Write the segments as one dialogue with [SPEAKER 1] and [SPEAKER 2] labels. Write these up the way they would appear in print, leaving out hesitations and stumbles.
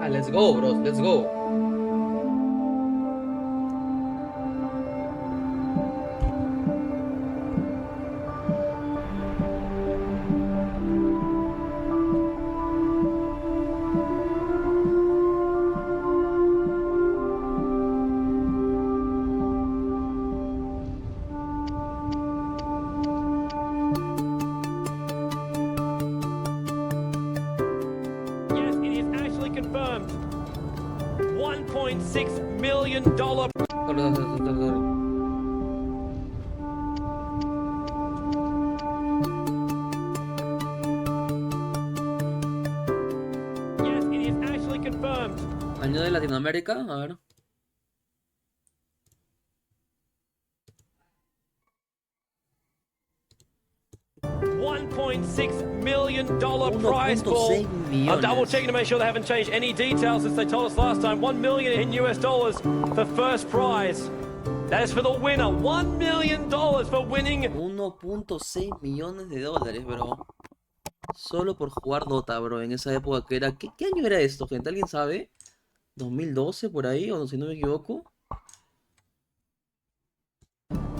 [SPEAKER 1] Ah, let's go, bros, let's go.
[SPEAKER 2] Yes, it is actually confirmed. $1.6 million. Yes, it is actually confirmed.
[SPEAKER 1] Año de Latinoamérica, a ver.
[SPEAKER 2] $1.6 million prize pool.
[SPEAKER 1] 1.6
[SPEAKER 2] I'm
[SPEAKER 1] millones.
[SPEAKER 2] double checking to make sure they haven't changed any details since they told us last time. $1 million in US dollars for first prize. That is for the winner. $1 million for winning.
[SPEAKER 1] 1.6 millones de dólares, bro. Solo por jugar Dota, bro. En esa época que era... ¿Qué año era esto, gente? ¿Alguien sabe? ¿2012 por ahí? O si no me equivoco.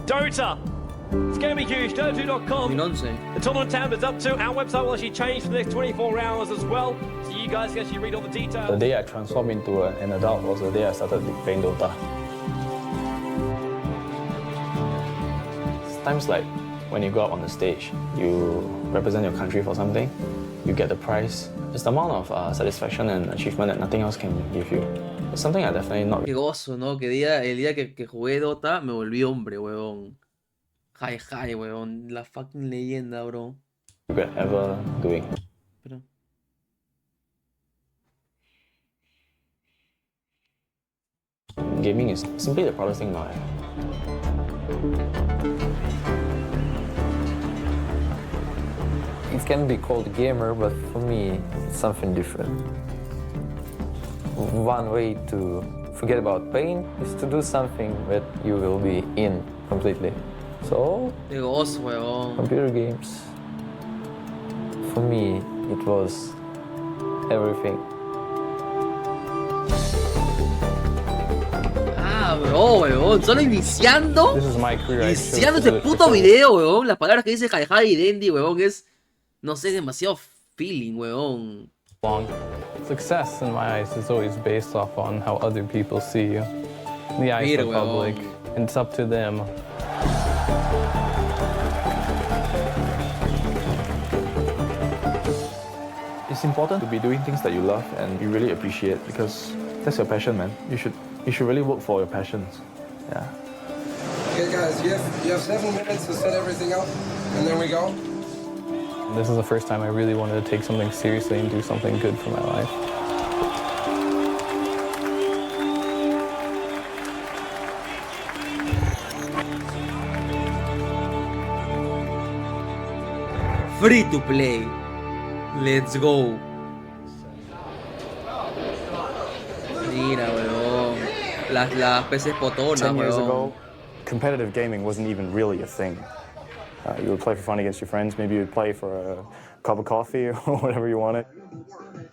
[SPEAKER 2] Dota. It's going to be huge. Dota2.com.
[SPEAKER 1] 2011.
[SPEAKER 2] The tournament tab is up to. Our website will actually change for the next 24 hours as well. So you guys can actually read all the details.
[SPEAKER 3] The day I transformed into an adult was the day I started playing Dota. It's times like when you go out on the stage, you represent your country for something, you get the prize. It's the amount of satisfaction and achievement that nothing else can give you. It's something I definitely not
[SPEAKER 1] Qué gozo, ¿no? El día que jugué Dota me volví hombre, weón. Hi, weón. La fucking leyenda, bro.
[SPEAKER 3] regret ever doing.
[SPEAKER 1] Pero...
[SPEAKER 3] Gaming is simply the proudest thing in my life.
[SPEAKER 4] It can be called a gamer, but for me, it's something different. One way to forget about pain is to do something that you will be in completely. So,
[SPEAKER 1] Qué gozo, weón.
[SPEAKER 4] computer games, for me, it was everything.
[SPEAKER 1] Ah, bro, weón. Solo iniciando.
[SPEAKER 3] This is my career.
[SPEAKER 1] Iniciando este puto video, weón. Las palabras que dice HAGAS y DENDI, weón, es... No sé, demasiado feeling, weón.
[SPEAKER 3] Long. Success in my eyes is always based off on how other people see you. The eyes of the public. It's up to them.
[SPEAKER 5] It's important to be doing things that you love and you really appreciate because that's your passion, man. You should really work for your passions. Yeah.
[SPEAKER 6] Okay, guys, you have 7 minutes to set everything up, and then we go.
[SPEAKER 3] This is the first time I really wanted to take something seriously and do something good for my life.
[SPEAKER 1] Free to play. Let's go. Mira, weón. Las peces potonas,
[SPEAKER 7] 10 years
[SPEAKER 1] weón.
[SPEAKER 7] ago, competitive gaming wasn't even really a thing. You would play for fun against your friends. Maybe you would play for a cup of coffee or whatever you wanted.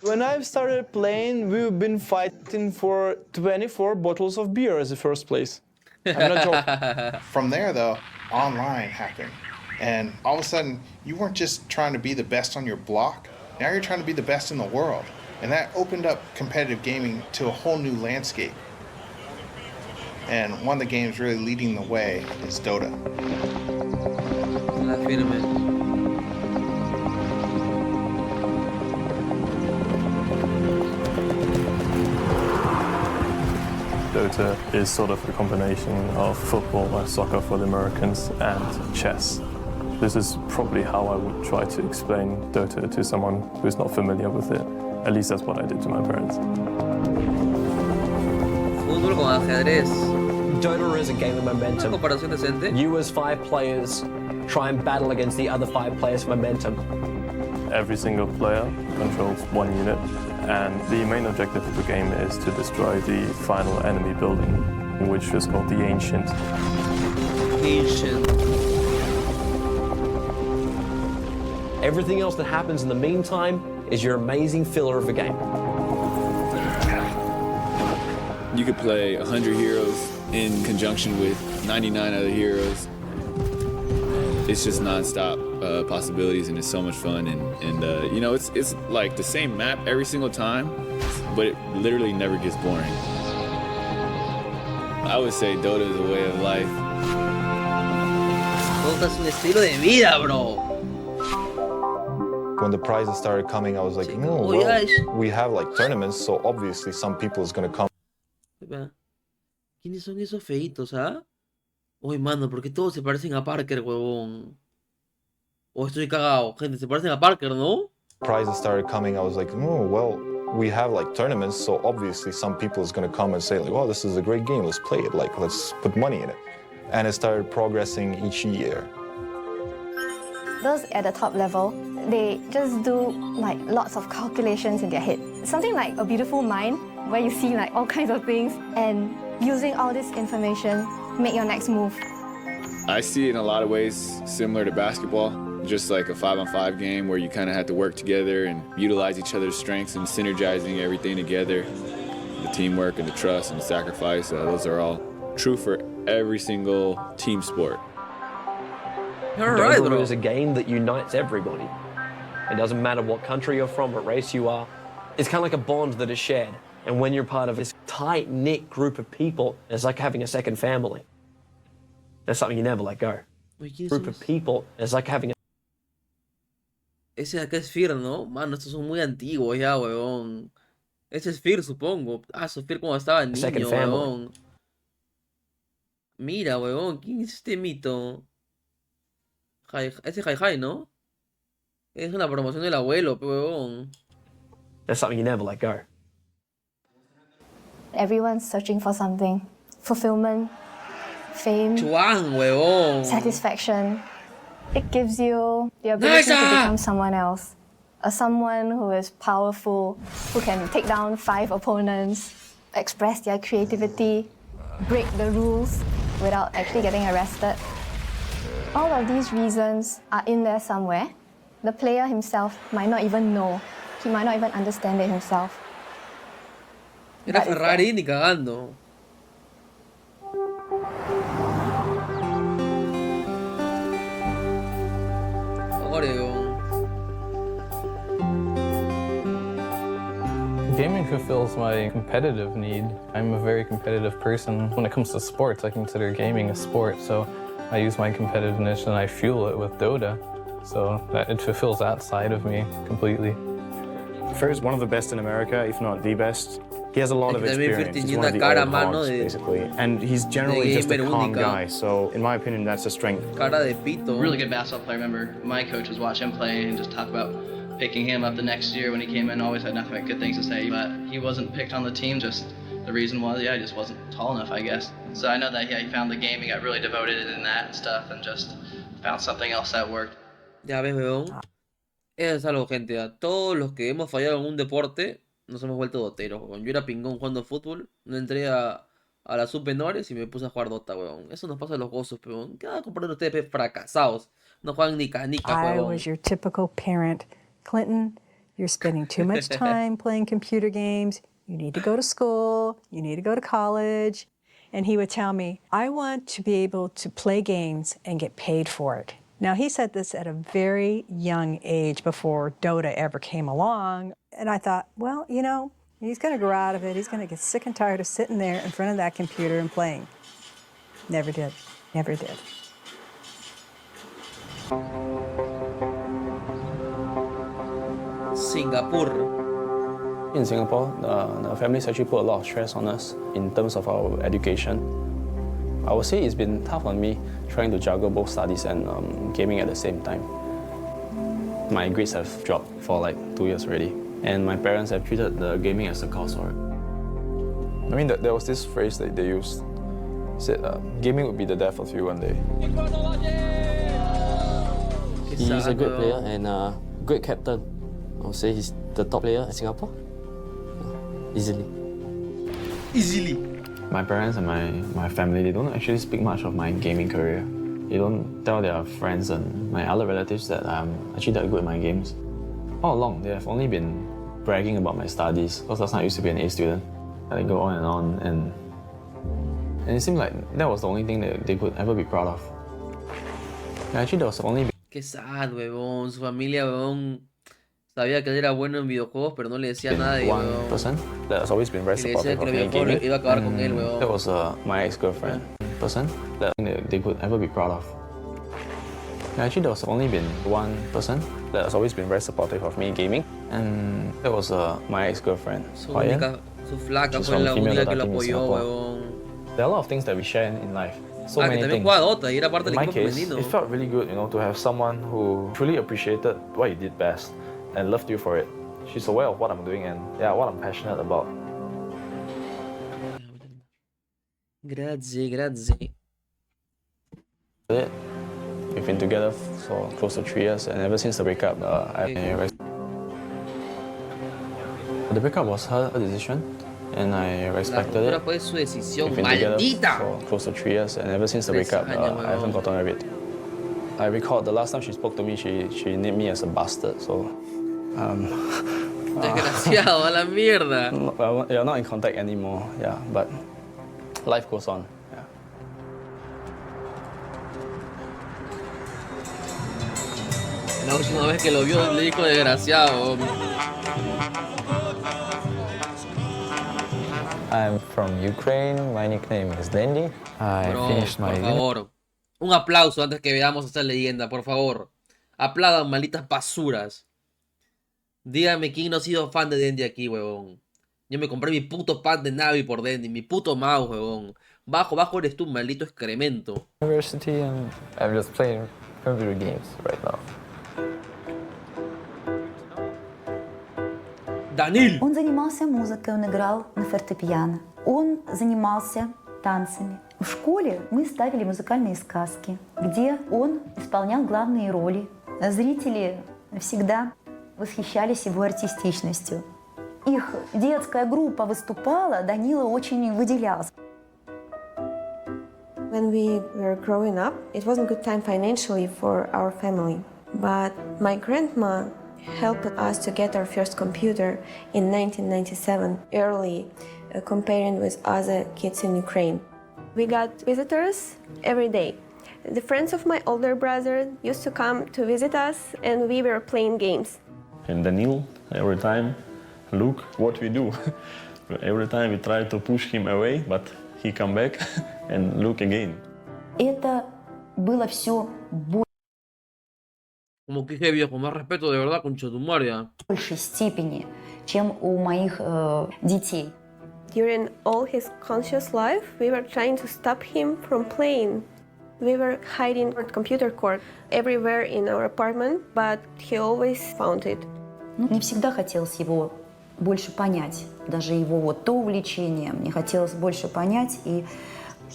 [SPEAKER 8] When I've started playing, we've been fighting for 24 bottles of beer as the first place. I'm not joking.
[SPEAKER 9] From there, though, online happened. And all of a sudden, you weren't just trying to be the best on your block. Now you're trying to be the best in the world. And that opened up competitive gaming to a whole new landscape. And one of the games really leading the way is Dota.
[SPEAKER 1] La firme.
[SPEAKER 3] Dota is sort of a combination of football and soccer for the Americans and chess. This is probably how I would try to explain Dota to someone who's not familiar with it. At least that's what I did to my parents.
[SPEAKER 1] Fútbol con ajedrez.
[SPEAKER 10] Dota is a game of
[SPEAKER 1] Una
[SPEAKER 10] momentum.
[SPEAKER 1] comparación decente.
[SPEAKER 10] You as 5 players try and battle against the other 5 players' momentum.
[SPEAKER 3] Every single player controls one unit, and the main objective of the game is to destroy the final enemy building, which is called the Ancient.
[SPEAKER 1] Ancient.
[SPEAKER 10] Everything else that happens in the meantime is your amazing filler of the game.
[SPEAKER 11] You could play 100 heroes in conjunction with 99 other heroes. It's just nonstop possibilities, and it's so much fun. And you know, it's like the same map every single time, but it literally never gets boring. I would say Dota is a way of life.
[SPEAKER 1] Dota es un estilo de vida, bro.
[SPEAKER 12] When the prizes started coming, I was like, no, well, we have like tournaments, so obviously some people is gonna come.
[SPEAKER 1] ¿Quiénes son esos feitos, ah? Oye, mano, ¿por qué todos se parecen a Parker, huevón? O estoy cagado. Gente, se parecen a Parker, ¿no?
[SPEAKER 12] Prizes started coming, I was like, no, well, we have like tournaments, so obviously some people is gonna come and say like, well, this is a great game, let's play it, like, let's put money in it. And it started progressing each year.
[SPEAKER 13] Those at the top level, they just do like lots of calculations in their head. Something like a beautiful mind, where you see like all kinds of things, and using all this information, make your next move.
[SPEAKER 11] I see it in a lot of ways similar to basketball, just like a 5-on-5 game where you kind of have to work together and utilize each other's strengths and synergizing everything together. The teamwork and the trust and the sacrifice, those are all true for every single team sport.
[SPEAKER 10] Dota is a game that unites everybody. It doesn't matter what country you're from, what race you are. It's kind of like a bond that is shared. And when you're part of this tight-knit group of people, it's like having a second family. That's something you never let go. Group of people, it's like having a...
[SPEAKER 1] Ese de acá es Fear, ¿no? Mano, estos son muy antiguos ya, huevón. Ese es Fear, supongo. Ah, eso es Fear cuando estaba niño, huevón. Mira, huevón, ¿quién es este mito? Ese es Hi, ¿no? Es una promoción del abuelo, huevón.
[SPEAKER 10] That's something you never let go.
[SPEAKER 13] Everyone's searching for something. Fulfillment, fame,
[SPEAKER 1] Chuan, huevón.
[SPEAKER 13] satisfaction. It gives you the ability to become someone else. Someone who is powerful, who can take down 5 opponents, express their creativity, break the rules without actually getting arrested. All of these reasons are in there somewhere. The player himself might not even know. He might not even understand it himself.
[SPEAKER 1] Era Ferrari ni cagando. Oregon.
[SPEAKER 14] Gaming fulfills my competitive need. I'm a very competitive person. When it comes to sports, I consider gaming a sport, so I use my competitiveness and I fuel it with Dota. So that it fulfills that side of me completely.
[SPEAKER 7] Fer's one of the best in America, if not the best. He has a lot of experience. He's one of the old hogs, basically. And he's generally just a calm guy, so in my opinion, that's a strength.
[SPEAKER 1] Cara de pito.
[SPEAKER 15] Really good basketball player. Remember, my coaches watch him play and just talk about picking him up the next year when he came in. Always had nothing but good things to say, but he wasn't picked on the team. Just the reason was, yeah, he just wasn't tall enough, I guess. So I know that he found the game, he got really devoted in that and stuff, and just found something else that worked.
[SPEAKER 1] Ya ves, weón. Es algo, gente. A todos los que hemos fallado en un deporte, nos hemos vuelto doteros, weón. Yo era pingón jugando fútbol, no entré a las sub-menores y me puse a jugar Dota, weón. Eso nos pasa a los gozos, weón. ¿Qué van a comprar ustedes, fracasados? No juegan ni canica,
[SPEAKER 16] I
[SPEAKER 1] weón.
[SPEAKER 16] was your typical parent. Clinton, you're spending too much time playing computer games. You need to go to school. You need to go to college. And he would tell me, I want to be able to play games and get paid for it. Now, he said this at a very young age before Dota ever came along. And I thought, well, you know, he's going to grow out of it. He's going to get sick and tired of sitting there in front of that computer and playing. Never did. Never did.
[SPEAKER 1] Singapore.
[SPEAKER 17] In Singapore, the families actually put a lot of stress on us in terms of our education. I would say it's been tough on me trying to juggle both studies and gaming at the same time. My grades have dropped for like 2 years already, and my parents have treated the gaming as a coursework.
[SPEAKER 5] I mean, there was this phrase that they used. Said, gaming would be the death of you one day.
[SPEAKER 18] He's a great player and a great captain. I would say he's the top player in Singapore. Easily.
[SPEAKER 17] My parents and my family, they don't actually speak much of my gaming career. They don't tell their friends and my other relatives that I'm actually that good at my games. All along, they have only been bragging about my studies, because last time I used to be an A student. they go on, and it seemed like that was the only thing that they could ever be proud of. Actually, that was the only.
[SPEAKER 1] Qué sad, huevón. Su familia, huevón, sabía que él era bueno en videojuegos, pero no le decía nada de huevón.
[SPEAKER 17] 1% that has always been very
[SPEAKER 1] Y le decía
[SPEAKER 17] supportive
[SPEAKER 1] que
[SPEAKER 17] of
[SPEAKER 1] los
[SPEAKER 17] me
[SPEAKER 1] videojuegos
[SPEAKER 17] gaming.
[SPEAKER 1] iba a acabar con él, huevón.
[SPEAKER 17] That was my ex-girlfriend. Person that they could ever be proud of. Actually, there was only been 1% that has always been very supportive of me gaming, and that was my ex-girlfriend.
[SPEAKER 1] Su flaca fue la única que lo apoyó, huevón.
[SPEAKER 17] There are a lot of things that we share in life. So
[SPEAKER 1] que
[SPEAKER 17] many
[SPEAKER 1] también
[SPEAKER 17] things.
[SPEAKER 1] juega Dota y era parte
[SPEAKER 5] In
[SPEAKER 1] del
[SPEAKER 5] my
[SPEAKER 1] equipo
[SPEAKER 5] case,
[SPEAKER 1] femenino.
[SPEAKER 5] it felt really good, to have someone who truly appreciated what you did best and loved you for it. She's aware of what I'm doing and what I'm passionate about.
[SPEAKER 1] Grazie, grazie.
[SPEAKER 17] We've been together for close to 3 years, and ever since the breakup, the breakup was her decision, and I respected it.
[SPEAKER 1] Fue su decisión,
[SPEAKER 17] We've been together
[SPEAKER 1] maldita.
[SPEAKER 17] for close to 3 years, and ever since the breakup, I haven't gotten over it. I recall the last time she spoke to me, she named me as a bastard. So,
[SPEAKER 1] Desgraciado, a la mierda.
[SPEAKER 17] well, you're not in contact anymore. Yeah, but life goes on. Yeah.
[SPEAKER 1] La última vez que lo vio le dijo desgraciado.
[SPEAKER 4] I'm from Ukraine. My nickname is DENDI. I finished my.
[SPEAKER 1] Por favor, un aplauso antes que veamos esta leyenda, por favor. Aplaudan, malditas basuras. Dígame quién no ha sido fan de DENDI aquí, huevón. Yo me compré mi puto pad de Navi por DENDI, mi puto mouse, huevón. Bajo eres tú, maldito excremento.
[SPEAKER 4] University, and I'm just playing computer games right now.
[SPEAKER 1] Данил!
[SPEAKER 19] Он занимался музыкой, он играл на фортепиано. Он занимался танцами. В школе мы ставили музыкальные сказки, где он исполнял главные роли. Зрители всегда восхищались его артистичностью. Их детская группа выступала, Данила очень выделялся.
[SPEAKER 20] When we were growing up, it wasn't a good time financially for our family. But my grandma helped us to get our first computer in 1997, early, comparing with other kids in Ukraine. We got visitors every day. The friends of my older brother used to come to visit us, and we were playing games.
[SPEAKER 21] And Daniil, every time, look what we do. Every time we try to push him away, but he come back and look again.
[SPEAKER 19] Это было все
[SPEAKER 1] Como que dije, viejo, más respeto de verdad, concha tu María.
[SPEAKER 19] в большей степени, чем у моих детей.
[SPEAKER 20] During all his conscious life, we were trying to stop him from playing. We were hiding our computer cord everywhere in our apartment, but he always found it.
[SPEAKER 19] Мне всегда хотелось его больше понять, даже его вот то увлечение, мне хотелось больше понять, и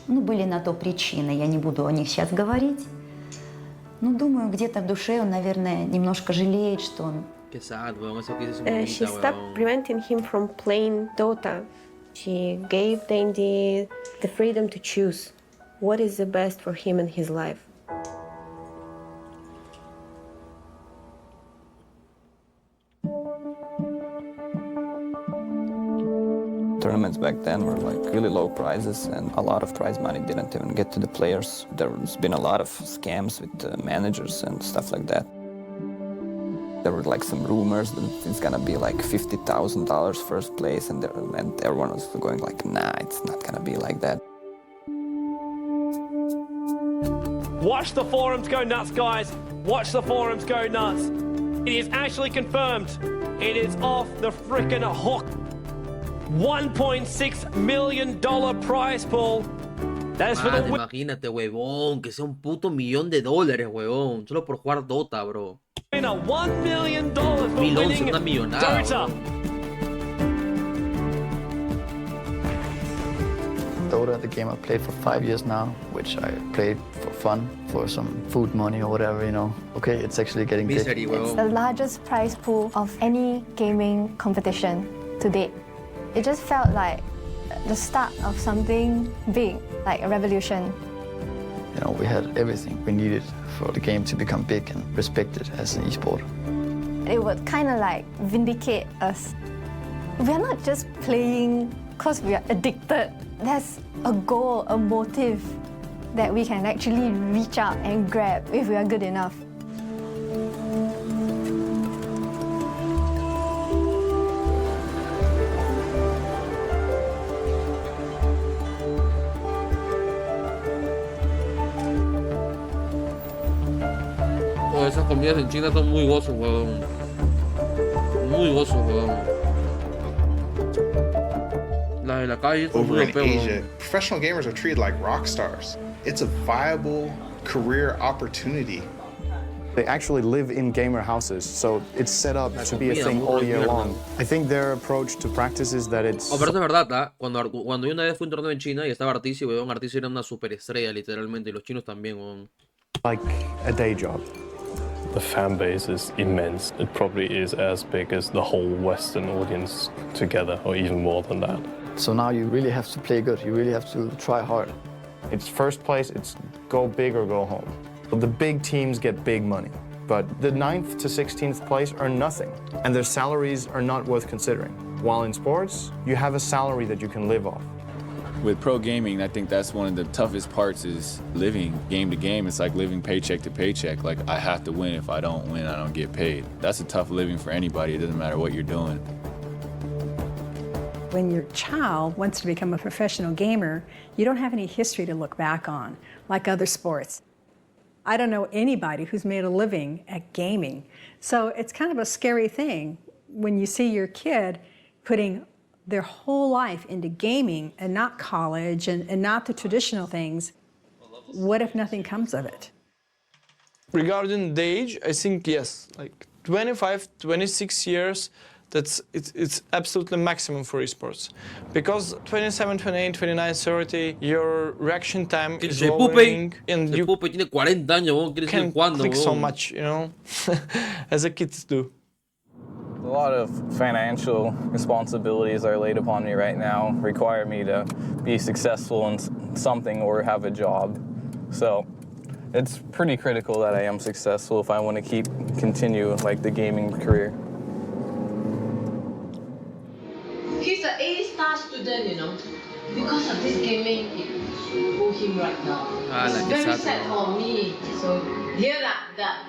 [SPEAKER 19] были на то причины, я не буду о них сейчас говорить. Думаю, где-то в душе он, наверное, немножко жалеет, что он...
[SPEAKER 1] Qué sad, weón, eso que dices
[SPEAKER 20] She stopped preventing him from playing Dota. She gave DENDI the freedom to choose what is the best for him in his life.
[SPEAKER 22] Tournaments back then were like really low prizes, and a lot of prize money didn't even get to the players. There's been a lot of scams with managers and stuff like that. There were like some rumors that it's gonna be like $50,000 first place, and everyone was going like, nah, it's not gonna be like that.
[SPEAKER 2] Watch the forums go nuts, guys. Watch the forums go nuts. It is actually confirmed. It is off the frickin' hook. $1.6 million prize pool. That is for the win.
[SPEAKER 1] Imagínate, huevón, que sea un puto $1,000,000, huevón, solo por jugar Dota, bro.
[SPEAKER 2] Winner, $1 million for
[SPEAKER 1] 2011,
[SPEAKER 2] winning
[SPEAKER 1] una millonada,
[SPEAKER 2] Dota.
[SPEAKER 23] Dota, the game I played for 5 years now, which I played for fun, for some food money or whatever, Okay, it's actually getting big.
[SPEAKER 13] It's the largest prize pool of any gaming competition to date. It just felt like the start of something big, like a revolution.
[SPEAKER 23] We had everything we needed for the game to become big and respected as an esport.
[SPEAKER 13] It would kind of like vindicate us. We're not just playing because we are addicted. There's a goal, a motive that we can actually reach out and grab if we are good enough.
[SPEAKER 1] Esas comidas en China son muy gozos, weón. Muy gozos, weón. Las de la calle son
[SPEAKER 6] Over
[SPEAKER 1] muy
[SPEAKER 6] in
[SPEAKER 1] europeos,
[SPEAKER 6] Asia,
[SPEAKER 1] weón.
[SPEAKER 6] professional gamers are treated like rock stars. It's a viable career opportunity.
[SPEAKER 7] They actually live in gamer houses, so it's set up to be a thing all year long. I think their approach to practice is that it's...
[SPEAKER 1] Oh, pero eso es verdad, ¿ah? Cuando yo una vez fui a un torneo en China y estaba Artici, weón, Artici era una superestrella, literalmente, y los chinos también, weón.
[SPEAKER 7] like a day job.
[SPEAKER 3] The fan base is immense. It probably is as big as the whole Western audience together, or even more than that.
[SPEAKER 23] So now you really have to play good. You really have to try hard.
[SPEAKER 7] It's first place, it's go big or go home. The big teams get big money, but the 9th to 16th place earn nothing, and their salaries are not worth considering. While in sports, you have a salary that you can live off.
[SPEAKER 11] With pro gaming, I think that's one of the toughest parts is living game to game. It's like living paycheck to paycheck. Like, I have to win. If I don't win, I don't get paid. That's a tough living for anybody. It doesn't matter what you're doing.
[SPEAKER 16] When your child wants to become a professional gamer, you don't have any history to look back on, like other sports. I don't know anybody who's made a living at gaming. So it's kind of a scary thing when you see your kid putting their whole life into gaming and not college and not the traditional things. What if nothing comes of it?
[SPEAKER 8] Regarding the age, I think yes, like 25, 26 years, it's absolutely maximum for esports. Because 27, 28, 29, 30, your reaction time is lowering and you
[SPEAKER 1] tiene 40 años, quiere
[SPEAKER 8] can
[SPEAKER 1] seguir jugando,
[SPEAKER 8] click so
[SPEAKER 1] weón.
[SPEAKER 8] much, you know, as the kids do.
[SPEAKER 14] A lot of financial responsibilities are laid upon me right now, require me to be successful in something or have a job. So it's pretty critical that I am successful if I want to continue like the gaming career.
[SPEAKER 9] He's an A-star student, you know. Because of this gaming, it pull him right now.
[SPEAKER 1] Ah,
[SPEAKER 9] it's
[SPEAKER 1] like
[SPEAKER 9] very
[SPEAKER 1] that,
[SPEAKER 9] sad for me. So here,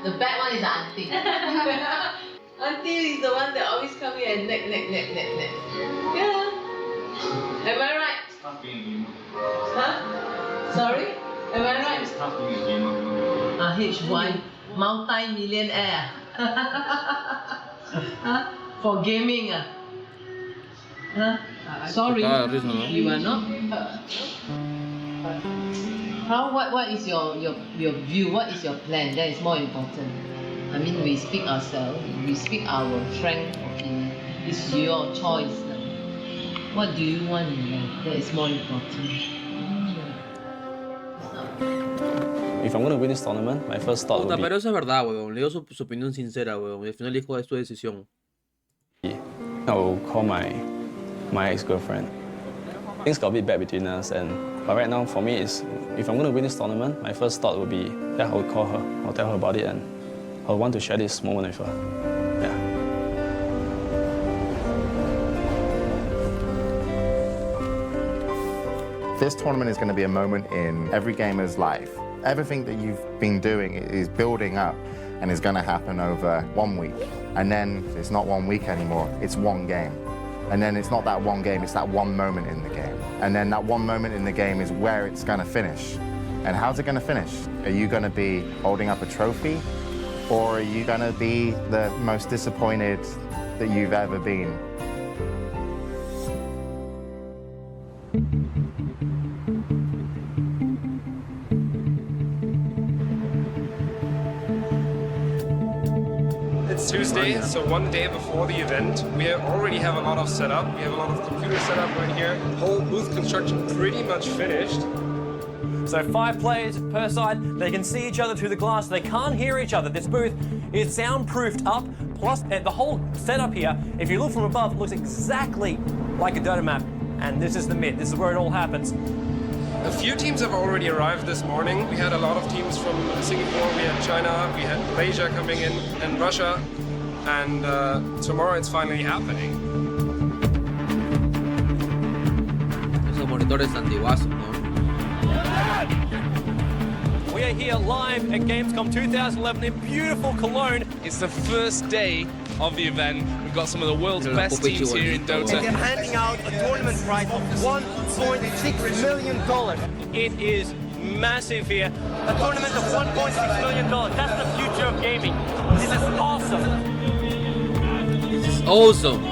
[SPEAKER 9] the bad one is the auntie. Auntie is the one that always come here and neck. Yeah. Am I right?
[SPEAKER 24] It's tough being a gamer.
[SPEAKER 9] Huh? Sorry? Am I right?
[SPEAKER 24] It's tough being a gamer.
[SPEAKER 9] HY, multi-millionaire. Huh? For gaming. Huh? Sorry, you are not. What is your view? What is your plan? That is more important. I mean, we speak ourselves, we speak our frank opinion. It's your choice. What do you want in life? That is more important.
[SPEAKER 17] If I'm going to win this tournament, my first thought
[SPEAKER 1] Puta,
[SPEAKER 17] would
[SPEAKER 1] pero eso es verdad, weón. Le dio su opinión sincera, weón. Y al final dijo, es tu decisión.
[SPEAKER 17] be, I will call my ex-girlfriend. Things got a bit bad between us, but right now for me, is if I'm going to win this tournament, my first thought would be that I would call her, I'll tell her about it, and I want to share this moment with her. Yeah.
[SPEAKER 25] This tournament is going to be a moment in every gamer's life. Everything that you've been doing is building up and is going to happen over 1 week. And then it's not 1 week anymore, it's one game. And then it's not that one game, it's that one moment in the game. And then that one moment in the game is where it's going to finish. And how's it going to finish? Are you going to be holding up a trophy? Or are you going to be the most disappointed that you've ever been?
[SPEAKER 26] It's Tuesday, so one day before the event. We already have a lot of setup. We have a lot of computer setup right here. Whole booth construction pretty much finished.
[SPEAKER 2] So 5 players per side, they can see each other through the glass, they can't hear each other. This booth is soundproofed up, plus the whole setup here, if you look from above, looks exactly like a Dota map. And this is the mid, this is where it all happens.
[SPEAKER 26] A few teams have already arrived this morning. We had a lot of teams from Singapore, we had China, we had Malaysia coming in, and Russia. And tomorrow it's finally happening.
[SPEAKER 1] jugadores antiguazos, ¿no?
[SPEAKER 2] We are here live at Gamescom 2011 in beautiful Cologne.
[SPEAKER 26] It's the first day of the event. We've got some of the world's best teams here in Dota.
[SPEAKER 2] And they're handing out a tournament prize of $1.6 million. It is massive here. A tournament of $1.6 million. That's the future of gaming. This is awesome.
[SPEAKER 1] This is awesome.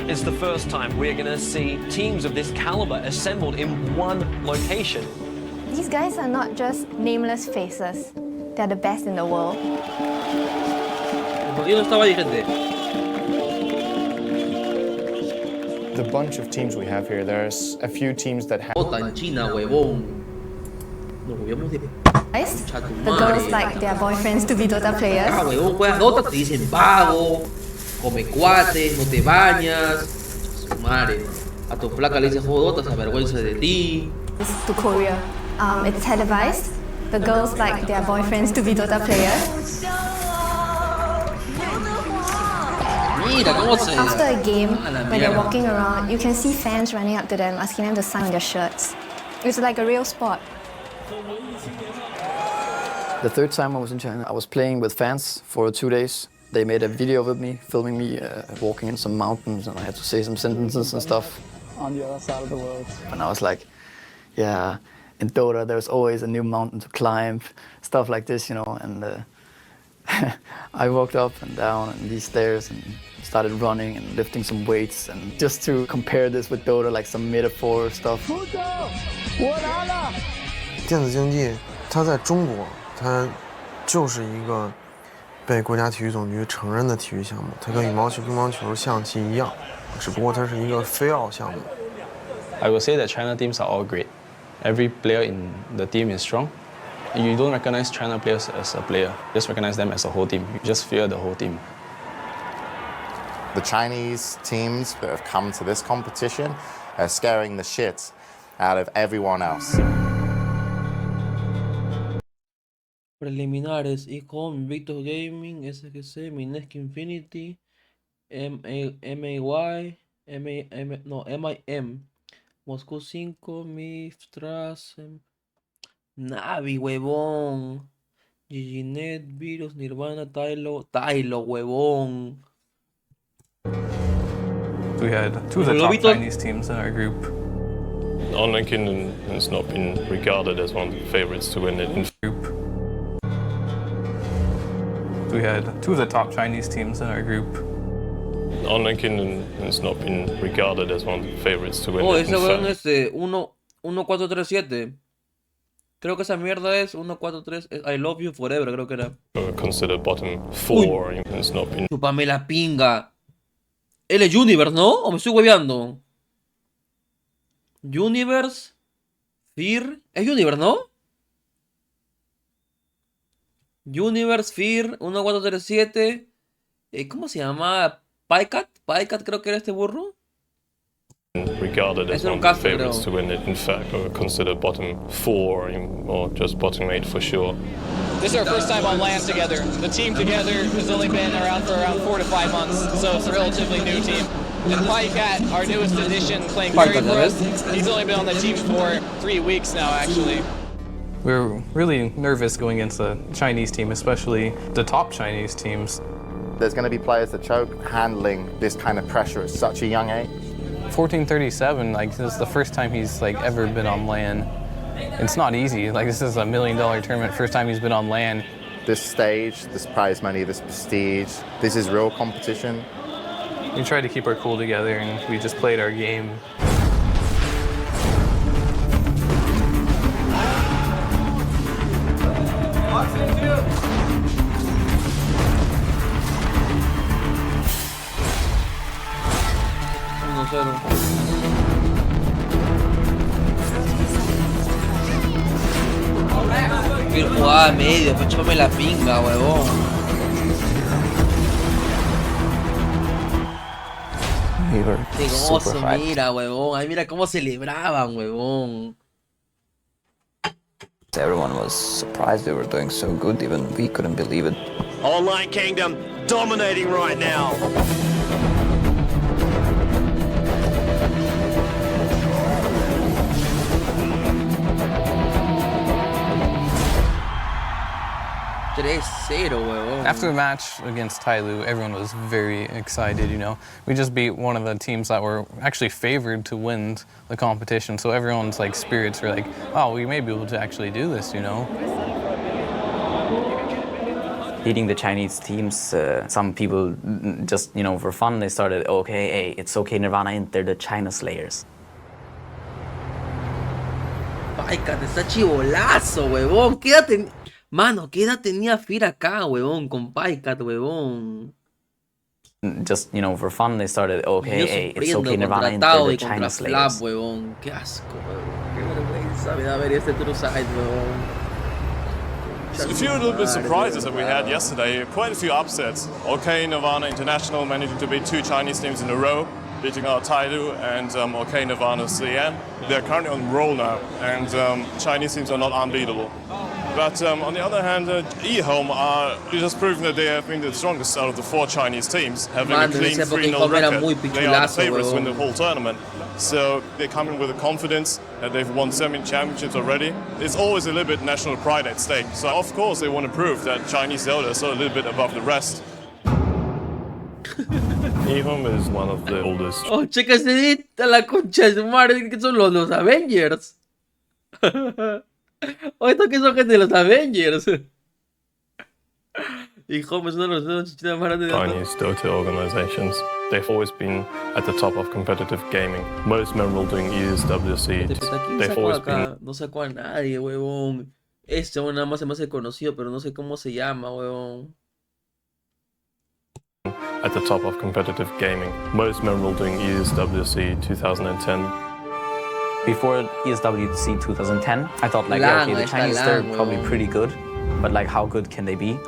[SPEAKER 2] It's the first time we're going to see teams of this caliber assembled in one location.
[SPEAKER 13] These guys are not just nameless faces. They're the best in the world.
[SPEAKER 1] ¿Por qué no estaba ahí, gente?
[SPEAKER 7] The bunch of teams we have here, there's a few teams that have...
[SPEAKER 1] Dota en China, huevón. Nos movíamos de...
[SPEAKER 13] Guys, the girls like their boyfriends to be Dota players.
[SPEAKER 1] Ah, huevón, juegas Dota, te dicen vago, come cuates, no te bañas. Su madre. A tu flaca le dices juego Dota, se avergüenza de ti.
[SPEAKER 13] To Korea. It's televised. The girls like their boyfriends to be Dota players.
[SPEAKER 1] Mira cómo se...
[SPEAKER 13] After a game,
[SPEAKER 1] la
[SPEAKER 13] when they're
[SPEAKER 1] mierda.
[SPEAKER 13] walking around, you can see fans running up to them, asking them to sign their shirts. It's like a real sport.
[SPEAKER 23] The third time I was in China, I was playing with fans for 2 days. They made a video with me, filming me walking in some mountains, and I had to say some sentences and stuff.
[SPEAKER 22] On the other side of the world.
[SPEAKER 23] And I was like, yeah, in Dota there's always a new mountain to climb, stuff like this, you know. And I walked up and down and these stairs and started running and lifting some weights, and just to compare this with Dota, like some metaphor stuff.
[SPEAKER 5] 电子竞技，它在中国，它就是一个被国家体育总局承认的体育项目，它跟羽毛球、乒乓球、象棋一样，只不过它是一个非奥项目。
[SPEAKER 17] I would say that China teams are all great. Every player in the team is strong. You don't recognize China players as a player, just recognize them as a whole team. You just fear the whole team.
[SPEAKER 25] The Chinese teams that have come to this competition are scaring the shit out of everyone else.
[SPEAKER 1] Preliminares: Icon, Invictus Gaming, SGC, Minesk Infinity, MIM, Moscú 5, Mistras, Navi, huevón, GGNet, Virus, Nirvana, Tylo, huevón.
[SPEAKER 14] We had two of the top Chinese teams in our group.
[SPEAKER 3] Online Kingdom has not been regarded as one of the favorites to win it in group. We had two of the top Chinese teams in our group. Online Kingdom has not been regarded as one of the favorites to win
[SPEAKER 1] Oh,
[SPEAKER 3] it
[SPEAKER 1] ese
[SPEAKER 3] in
[SPEAKER 1] weón
[SPEAKER 3] fact.
[SPEAKER 1] es 1437. Creo que esa mierda es 143. Es I Love You Forever, creo que era.
[SPEAKER 3] Considered bottom 4 and has not been.
[SPEAKER 1] Chúpame la pinga. Él es Universe, ¿no? ¿O me estoy hueveando? Universe. Fear. Es Universe, ¿no? Universe, Fear, 1437. ¿Cómo se llama? Pycat. Pycat creo que era este burro.
[SPEAKER 3] Regarded as one of the favorites to win it in fact, or considered bottom 4 or just bottom 8 for sure.
[SPEAKER 10] This is our first time on land together. The team together has only been around for around 4 to 5 months, so it's a relatively new team. And Pycat, our newest addition, playing very for us. He's only been on the team for 3 weeks now, actually.
[SPEAKER 14] We're really nervous going against the Chinese team, especially the top Chinese teams.
[SPEAKER 25] There's going to be players that choke handling this kind of pressure at such a young age.
[SPEAKER 14] 1437, like this is the first time he's like ever been on LAN. It's not easy. Like this is $1 million tournament, first time he's been on LAN.
[SPEAKER 25] This stage, this prize money, this prestige, this is real competition.
[SPEAKER 14] We tried to keep our cool together and we just played our game.
[SPEAKER 1] Quiero jugar a medio, pues chúpame la pinga, huevón. Qué gozo, mira, huevón. Ay, mira cómo celebraban, huevón.
[SPEAKER 22] Everyone was surprised they were doing so good, even we couldn't believe it.
[SPEAKER 2] Online Kingdom dominating right now.
[SPEAKER 1] 3-0, huevón.
[SPEAKER 14] After the match against Tyloo, everyone was very excited, you know. We just beat one of the teams that were actually favored to win the competition, so everyone's like spirits were like, oh, we may be able to actually do this, you know.
[SPEAKER 4] Beating the Chinese teams, some people just, you know, for fun, they started, okay, hey, it's okay, Nirvana, they're the China Slayers.
[SPEAKER 1] Paikat está chivolazo, huevón. Mano, ¿qué edad tenía Fir acá, huevón? Con Paikat, huevón.
[SPEAKER 4] Just, you know, for fun, they started, okay, hey, it's okay, Nirvana, they're the China Slayers.
[SPEAKER 1] Huevón. Qué asco, huevón. Qué vergüenza me da ver este True Side, huevón.
[SPEAKER 3] A few little bit surprises that we had yesterday, quite a few upsets. OK Nirvana International managing to beat 2 Chinese teams in a row, beating out Tyloo and OK Nirvana CN. They're currently on roll now, and Chinese teams are not unbeatable. But on the other hand, E-Home are just proving that they have been the strongest out of the 4 Chinese teams, having a clean 3-0 record. They are the favorites to win the whole tournament. So they come in with a confidence that they've won 7 championships already. It's always a little bit national pride at stake. So of course they want to prove that Chinese Zelda is a little bit above the rest. E-Home is one of the oldest.
[SPEAKER 1] Oh, checa ese edit a la concha de su madre, que son los Avengers. Oh, estos que son gente de los Avengers. E-Home es uno de los chichitas más grandes de
[SPEAKER 3] Chinese Dota organizations. They've always been at the top of competitive gaming. Most memorable doing ESWC. They've always been.
[SPEAKER 1] No sacó a nadie, huevón. Este nada más se me hace conocido, pero no sé cómo se llama, huevón.
[SPEAKER 3] At the top of competitive gaming. Most memorable doing ESWC 2010.
[SPEAKER 4] Before ESWC 2010, I thought like, okay, the Chinese, they're probably pretty good, but like how good can they be?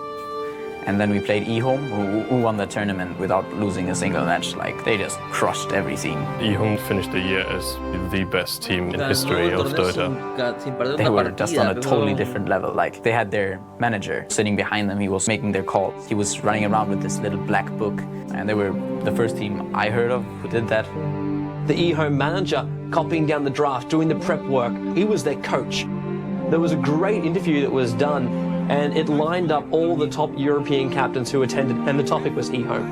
[SPEAKER 4] And then we played E-Home, who won the tournament without losing a single match. Like, they just crushed everything.
[SPEAKER 3] E-Home finished the year as the best team in history of Dota.
[SPEAKER 4] They were just on a totally different level. Like, they had their manager sitting behind them. He was making their calls. He was running around with this little black book. And they were the first team I heard of who did that.
[SPEAKER 2] The E-Home manager copying down the draft, doing the prep work. He was their coach. There was a great interview that was done, and it lined up all the top European captains who attended, and the topic was E-Home.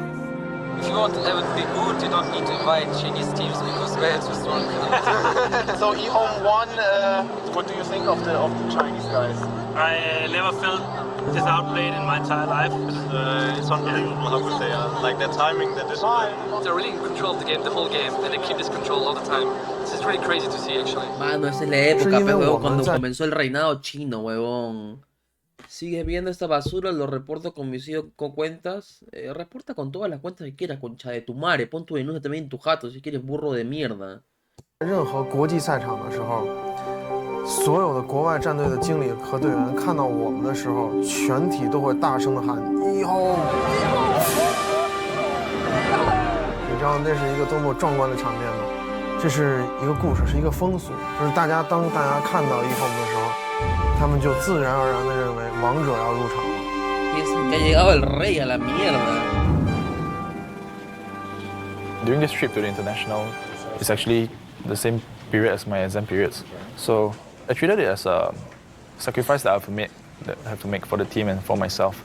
[SPEAKER 12] If you want to have it be good, you don't need to invite Chinese teams because they're too strong.
[SPEAKER 7] So E-Home won. What do you think of the Chinese guys?
[SPEAKER 12] I never felt this outplayed in my entire life. It's unbelievable how good they are. Like their timing, their discipline. They're really in control of the game, the whole game, and they keep this control all the time. This is really crazy to see, actually.
[SPEAKER 1] Mano, esa es la época, huevón, cuando comenzó el reinado chino, huevón. Sigues viendo esta basura, lo reporto con mis cuentas. Reporta con todas las cuentas que quieras, concha de tu madre. Pon tu denuncia también en tu jato si quieres, burro de mierda.
[SPEAKER 5] 任何国际赛场的时候，所有的国外战队的经理和队员看到我们的时候，全体都会大声的喊E-Home。你知道那是一个多么壮观的场面吗？这是一个故事，是一个风俗，就是当大家看到E-Home的时候，他们就自然而然的认为王者要入场了。
[SPEAKER 1] Piensan que ha llegado el rey a la mierda.
[SPEAKER 3] During this trip to the international, it's actually the same period as my exam periods. So I treated it as a sacrifice that I have to make for the team and for myself.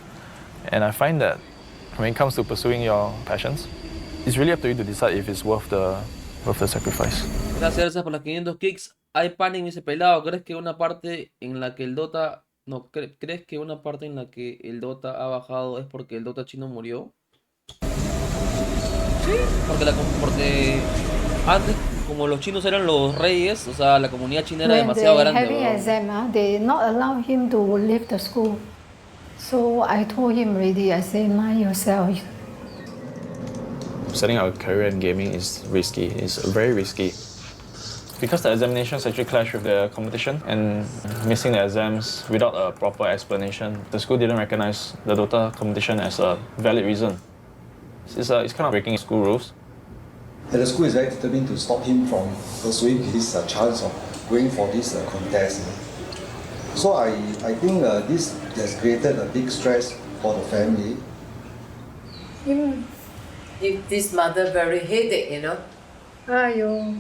[SPEAKER 3] And I find that when it comes to pursuing your passions, it's really up to you to decide if it's worth the sacrifice.
[SPEAKER 1] Gracias por los 500 kicks. Hay panic, me dice pelado. ¿Crees que una parte en la que el Dota... No, ¿crees que una parte en la que el Dota ha bajado es porque el Dota chino murió? Sí. Porque antes, como los chinos eran los reyes, o sea, la comunidad china era demasiado grande.
[SPEAKER 13] Having exam, they not allow him to leave the school. So I told him already, I say, mind yourself.
[SPEAKER 17] Setting out a career in gaming is risky. It's very risky. Because the examinations actually clash with the competition, and missing the exams without a proper explanation, the school didn't recognize the Dota competition as a valid reason. It's kind of breaking school rules.
[SPEAKER 15] And the school is very determined to stop him from pursuing his chance of going for this contest. So I think this has created a big stress for the family.
[SPEAKER 9] If this mother very headache, you know.
[SPEAKER 13] Ayo.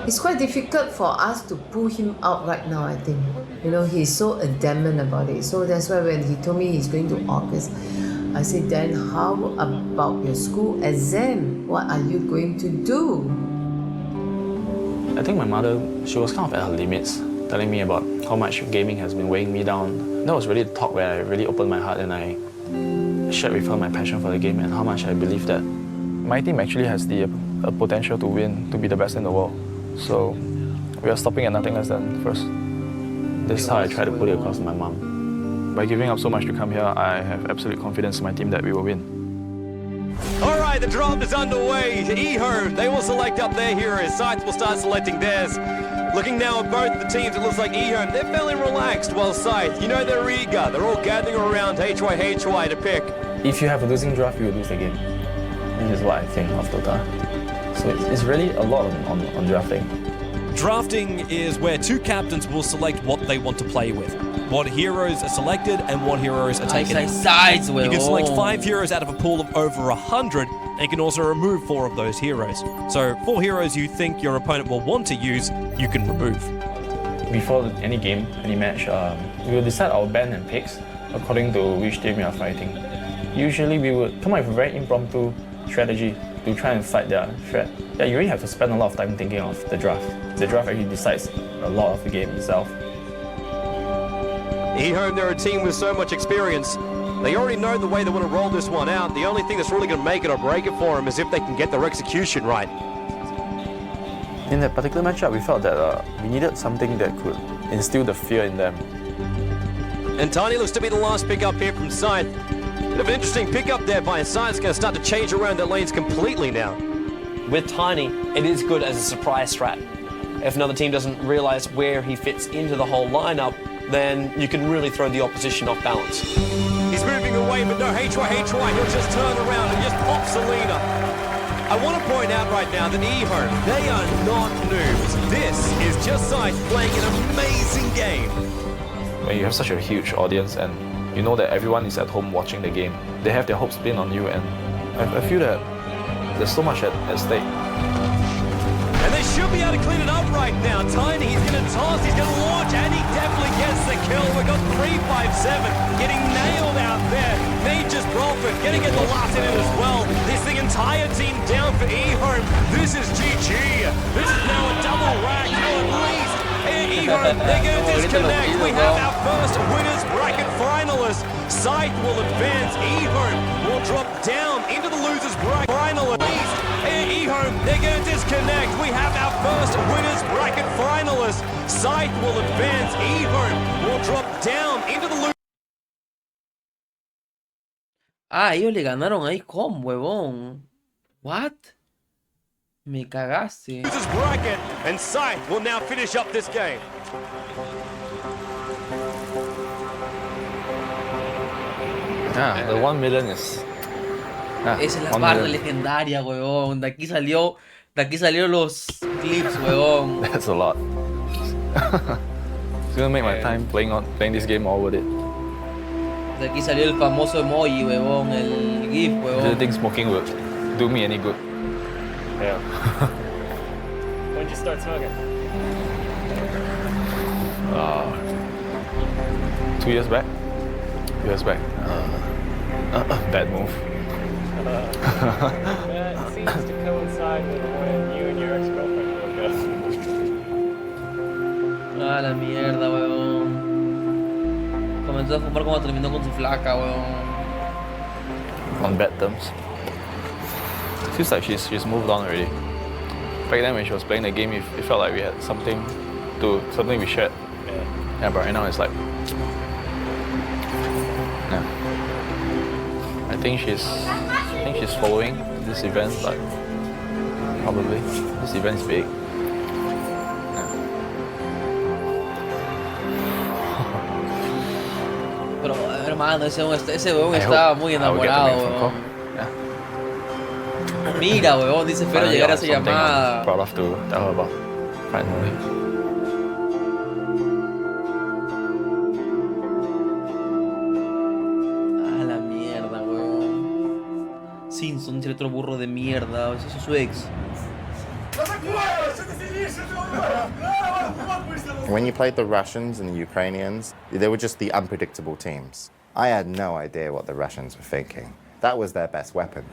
[SPEAKER 9] It's quite difficult for us to pull him out right now, I think. You know, he's so adamant about it. So that's why when he told me he's going to August, I said, then how about your school exam? What are you going to do?
[SPEAKER 17] I think my mother, she was kind of at her limits, telling me about how much gaming has been weighing me down. That was really the talk where I really opened my heart and I shared with her my passion for the game and how much I believe that my team actually has the potential to win, to be the best in the world. So we are stopping at nothing less than first. This is how I try to put it across to my mom. By giving up so much to come here, I have absolute confidence in my team that we will win.
[SPEAKER 2] All right, the draft is underway. eHome, they will select up their heroes. Sides will start selecting theirs. Looking now at both the teams, it looks like eHome, they're fairly relaxed, while Scythe, you know they're eager. They're all gathering around HY to pick.
[SPEAKER 17] If you have a losing draft, you will lose the game. This is what I think of Dota. So it's really a lot on drafting.
[SPEAKER 2] Drafting is where two captains will select what they want to play with. What heroes are selected and what heroes are taken. You can select 5 heroes out of a pool of over 100, and you can also remove 4 of those heroes. So 4 heroes you think your opponent will want to use, you can remove.
[SPEAKER 17] Before any game, any match, we will decide our ban and picks according to which team we are fighting. Usually we would come up with a very impromptu strategy to try and fight their threat. Yeah, you really have to spend a lot of time thinking of the draft. The draft actually decides a lot of the game itself.
[SPEAKER 2] eHome, they're a team with so much experience. They already know the way they want to roll this one out. The only thing that's really going to make it or break it for them is if they can get their execution right.
[SPEAKER 17] In that particular matchup, we felt that we needed something that could instill the fear in them.
[SPEAKER 2] And Tiny looks to be the last pick up here from Scythe. Bit of an interesting pickup there by Scythe. It's going to start to change around their lanes completely now. With Tiny, it is good as a surprise strat. If another team doesn't realize where he fits into the whole lineup, then you can really throw the opposition off balance. He's moving away, but no, HY, he'll just turn around and just pop Selena. I want to point out right now that eHome, they are not noobs. This is just Scythe playing an amazing game.
[SPEAKER 17] When you have such a huge audience and you know that everyone is at home watching the game, they have their hopes pinned on you, and I feel that there's so much at stake.
[SPEAKER 2] And they should be able to clean it up right now. Tiny, he's going to toss, he's going to launch, and he definitely gets the kill. We've got 3-5-7 getting nailed out there. Nature's Bradford getting the last in it as well. This the entire team down for eHome. This is GG. This is now a double rack, or at least. eHome, they're going to disconnect. We have our first winners bracket finalists. Scythe will advance. eHome will drop down into the losers bracket finalists. eHome, they're going to disconnect. We have our first winners bracket finalists. Scythe will advance. eHome will drop down into the losers.
[SPEAKER 1] Ah, ellos le ganaron ahí con huevón. What? Me cagaste.
[SPEAKER 2] Losers bracket, and Scythe will now finish up this game.
[SPEAKER 17] Yeah, the 1 million is...
[SPEAKER 1] Esa es la parte legendaria, huevón. De aquí salieron los clips, huevón.
[SPEAKER 17] That's a lot. It's gonna make my time playing this game all worth it.
[SPEAKER 1] De aquí salió el famoso emoji, huevón, el GIF, huevón.
[SPEAKER 17] Do you think smoking will do me any good?
[SPEAKER 6] Yeah. When'd you start smoking?
[SPEAKER 17] 2 years back. 2 years back. Bad move.
[SPEAKER 6] That seems to coincide with when you and your ex-girlfriend broke up.
[SPEAKER 1] Ah, la mierda, huevón. Comenzó a fumar cuando terminó con su flaca, huevón.
[SPEAKER 17] On bad terms. Feels like she's moved on already. Back then when she was playing the game, it felt like we had something we shared. Yeah, but right now it's like, yeah. I think she's following this event, but probably this event is big.
[SPEAKER 1] Pero hermano, ese huevón estaba muy enamorado, huevón. Mira, huevón, dice espero llegar a esa llamada.
[SPEAKER 17] Proud of to tell her about finally.
[SPEAKER 1] A la mierda, huevón. Simpson, tiene otro burro de mierda. Ese es su ex.
[SPEAKER 25] When you played the Russians and the Ukrainians, they were just the unpredictable teams. I had no idea what the Russians were thinking. That was their best weapon.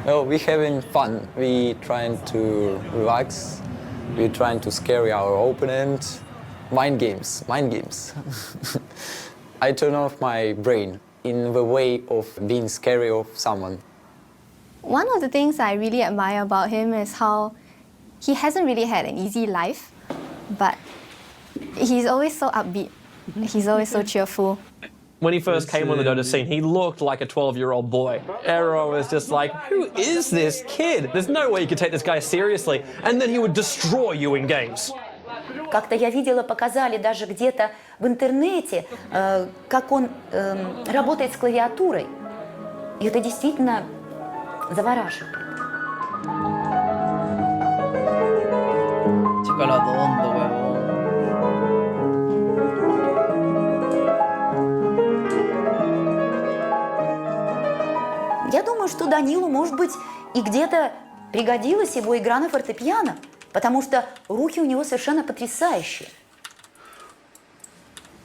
[SPEAKER 11] Oh, we're having fun. We trying to relax. We're trying to scare our opponent. Mind games, mind games. I turn off my brain in the way of being scary of someone.
[SPEAKER 13] One of the things I really admire about him is how he hasn't really had an easy life, but he's always so upbeat. He's always so cheerful.
[SPEAKER 2] When he first came on the Dota scene, he looked like a 12-year-old boy. Aero was just like, who is this kid? There's no way you could take this guy seriously. And then he would destroy you in games.
[SPEAKER 18] Как-то я видела, показали даже где-то в интернете, как он работает с клавиатурой. И это действительно завораживает.
[SPEAKER 1] Chocoladondo, huevón.
[SPEAKER 18] Я думаю, что Данилу, может быть, и где-то пригодилась его игра на фортепиано, потому что руки у него совершенно потрясающие.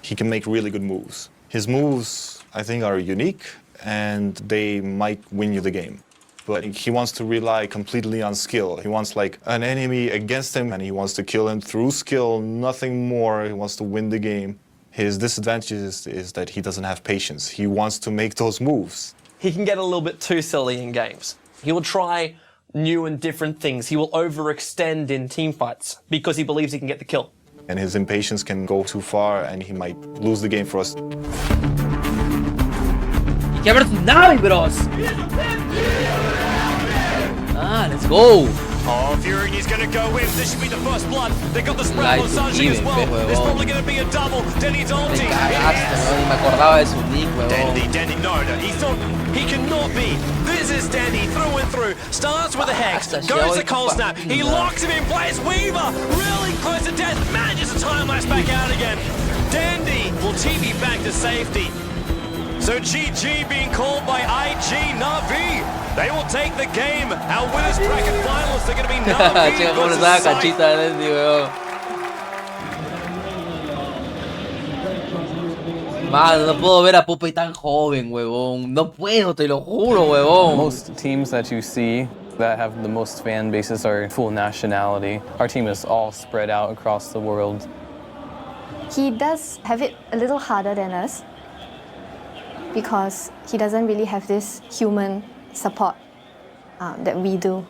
[SPEAKER 7] He can make really good moves. His moves, I think, are unique, and they might win you the game. But he wants to rely completely on skill. He wants like an enemy against him, and he wants to kill him through skill, nothing more. He wants to win the game. His disadvantage is that he doesn't have patience. He wants to make those moves.
[SPEAKER 2] He can get a little bit too silly in games. He will try new and different things. He will overextend in team fights because he believes he can get the kill.
[SPEAKER 7] And his impatience can go too far, and he might lose the game for us.
[SPEAKER 1] ¡Y que abre tu nave, bros! Ah, let's go!
[SPEAKER 2] Oh, Fury, he's going to go in. This should be the first blood. They got the spread on Sanji as well. There's probably going to be a double. Dendi's ulti.
[SPEAKER 1] Me acordaba de su nick, huevón.
[SPEAKER 2] Dendi, no, he cannot be. This is Dendi through and through. Starts with a hex, goes to cold snap. He locks him in place. Weaver really close to death. Manages to time lapse back out again. Dendi will TP back to safety. So GG being called by IG Na'Vi. They will take the game. Our winners bracket finalists are going to be Na'Vi
[SPEAKER 1] Chica, cómo le da cachita a Dendi, weón. Mano, no puedo ver a Puppey tan joven, huevón. No puedo, te lo juro, huevón.
[SPEAKER 14] Most teams that you see that have the most fan bases are full nationality. Our team is all spread out across the world.
[SPEAKER 13] He does have it a little harder than us because he doesn't really have this human support that we do.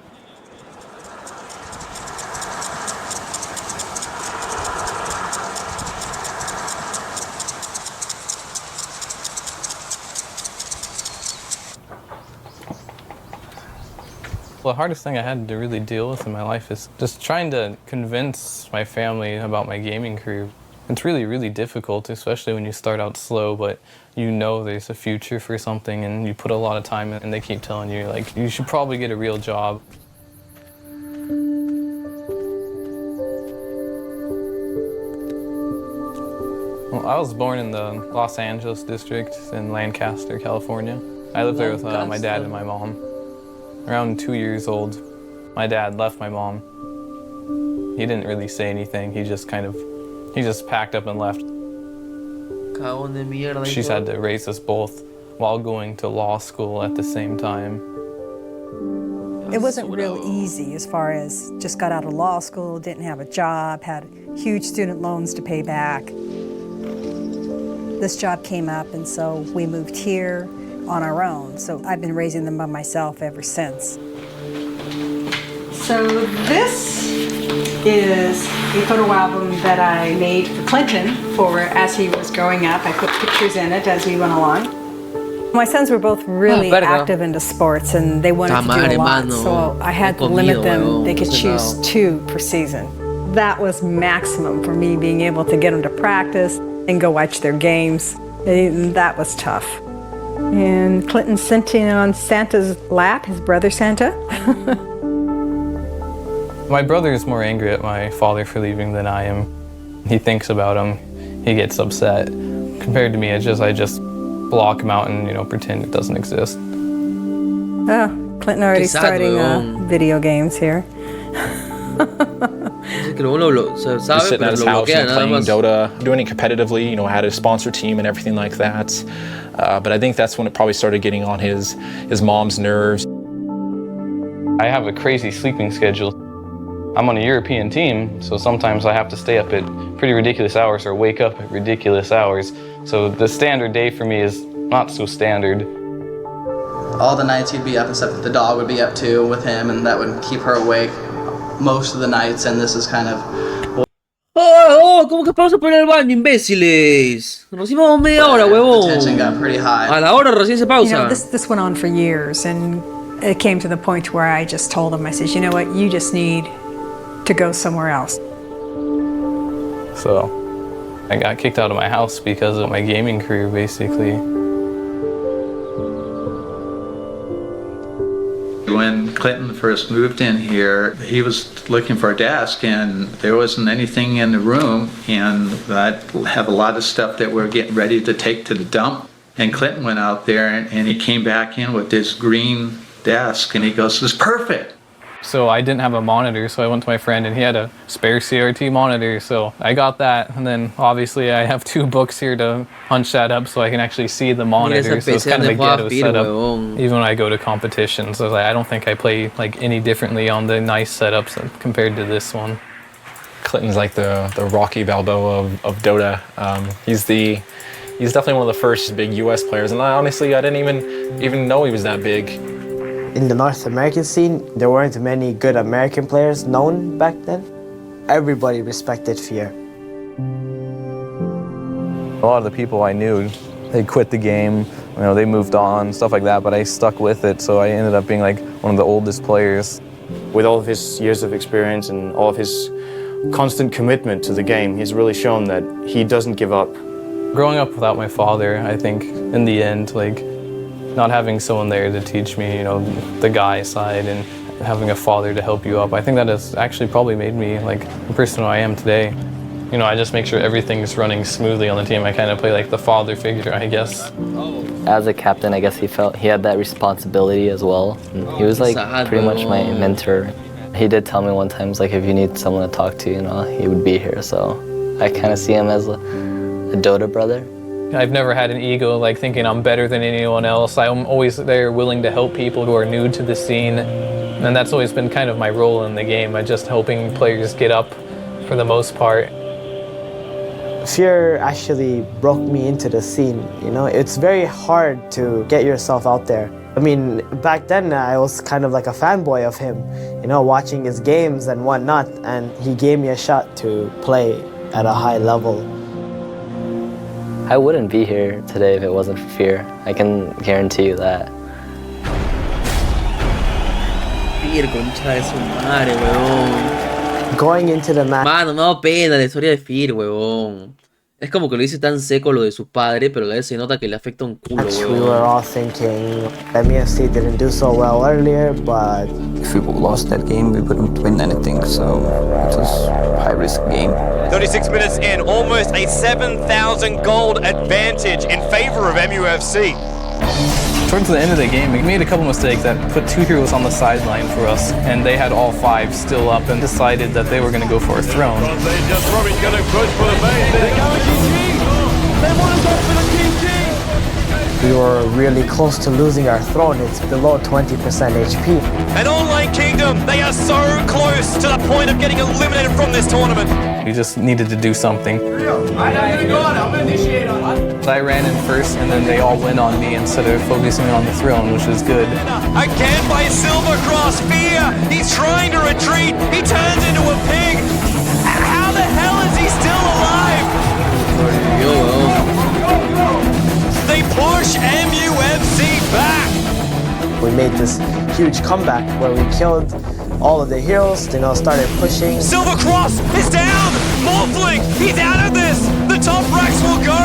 [SPEAKER 14] The hardest thing I had to really deal with in my life is just trying to convince my family about my gaming career. It's really, really difficult, especially when you start out slow, but you know there's a future for something and you put a lot of time in, and they keep telling you, like, you should probably get a real job. Well, I was born in the Los Angeles district in Lancaster, California. I lived there with my dad and my mom. Around 2 years old, my dad left my mom. He didn't really say anything. He just packed up and left. She's had to raise us both while going to law school at the same time.
[SPEAKER 16] It wasn't real easy as far as just got out of law school, didn't have a job, had huge student loans to pay back. This job came up, and so we moved here on our own. So I've been raising them by myself ever since.
[SPEAKER 19] So this is a photo album that I made for Clinton for as he was growing up. I put pictures in it as we went along.
[SPEAKER 16] My sons were both really active into sports, and they wanted to do a lot, so I had to limit them. They could choose 2 per season. That was maximum for me, being able to get them to practice and go watch their games. And that was tough. And Clinton sitting on Santa's lap, his brother Santa.
[SPEAKER 14] My brother is more angry at my father for leaving than I am. He thinks about him, he gets upset. Compared to me, I just block him out and, pretend it doesn't exist.
[SPEAKER 16] Oh, Clinton already starting video games here.
[SPEAKER 8] Just sitting at his house and playing Dota, doing it competitively, you know, had a sponsor team and everything like that. But I think that's when it probably started getting on his mom's nerves.
[SPEAKER 14] I have a crazy sleeping schedule. I'm on a European team, so sometimes I have to stay up at pretty ridiculous hours or wake up at ridiculous hours. So the standard day for me is not so standard.
[SPEAKER 20] All the nights he'd be up and stuff, the dog would be up too with him, and that would keep her awake most of the nights, and this is kind of...
[SPEAKER 1] ¡Oh! ¿Cómo que pausa por el baño, imbéciles? Recién vamos media hora, huevón. A la hora recién se pausa.
[SPEAKER 16] You know, this went on for years, and it came to the point where I just told him, I said, you know what, you just need to go somewhere else.
[SPEAKER 14] So I got kicked out of my house because of my gaming career, basically.
[SPEAKER 21] When Clinton first moved in here, he was looking for a desk and there wasn't anything in the room, and I'd have a lot of stuff that we're getting ready to take to the dump. And Clinton went out there and he came back in with this green desk and he goes, "This is perfect."
[SPEAKER 14] So I didn't have a monitor, so I went to my friend and he had a spare CRT monitor, so I got that. And then obviously I have 2 books here to hunch that up so I can actually see the monitor, so it's kind of a ghetto setup. Even when I go to competitions, I don't think I play like any differently on the nice setups compared to this one.
[SPEAKER 8] Clinton's like the Rocky Balboa of Dota. He's definitely one of the first big US players, and honestly I didn't even know he was that big.
[SPEAKER 23] In the North American scene, there weren't many good American players known back then. Everybody respected Fear.
[SPEAKER 24] A lot of the people I knew, they quit the game, you know, they moved on, stuff like that, but I stuck with it, so I ended up being like one of the oldest players.
[SPEAKER 7] With all of his years of experience and all of his constant commitment to the game, he's really shown that he doesn't give up.
[SPEAKER 14] Growing up without my father, I think in the end, like, not having someone there to teach me, you know, the guy side and having a father to help you up, I think that has actually probably made me like the person who I am today. You know, I just make sure everything's running smoothly on the team. I kind of play like the father figure, I guess.
[SPEAKER 26] As a captain, I guess he felt he had that responsibility as well. And he was like pretty much my mentor. He did tell me one time, like, if you need someone to talk to, you know, he would be here. So I kind of see him as a Dota brother.
[SPEAKER 14] I've never had an ego, like thinking I'm better than anyone else. I'm always there willing to help people who are new to the scene. And that's always been kind of my role in the game. I'm just helping players get up for the most part.
[SPEAKER 23] Fear actually broke me into the scene, you know? It's very hard to get yourself out there. I mean, back then I was kind of like a fanboy of him, you know, watching his games and whatnot, and he gave me a shot to play at a high level.
[SPEAKER 26] I wouldn't be here today if it wasn't for Fear. I can guarantee you that.
[SPEAKER 1] Fear, concha de su madre, huevón.
[SPEAKER 23] Going into the match.
[SPEAKER 1] Mano, no pena la historia de Fear, huevón. Es como que lo dice tan seco lo de su padre, pero a él se nota que le afecta un culo,
[SPEAKER 23] We were all thinking MUFC didn't do so well earlier, but
[SPEAKER 22] if we lost that game, we wouldn't win anything, so it was a high-risk game.
[SPEAKER 2] 36 minutes in, almost a 7,000 gold advantage in favor of MUFC.
[SPEAKER 14] Towards the end of the game, we made a couple mistakes that put 2 heroes on the sideline for us, and they had all 5 still up and decided that they were going to go for a throne.
[SPEAKER 23] we were really close to losing our throne. It's below 20% HP.
[SPEAKER 2] An online kingdom, they are so close to the point of getting eliminated from this tournament.
[SPEAKER 14] We just needed to do something. I ran in first, and then they all went on me instead of focusing on the throne, which is good.
[SPEAKER 2] Again by Silver Cross, Fear, he's trying to retreat, he turns into a pig. How the hell is he still alive? They push MUFC back.
[SPEAKER 23] We made this huge comeback where we killed all of the heroes, you know, started pushing.
[SPEAKER 2] Silver Cross is down! Morphling, he's out of this! The top racks will go!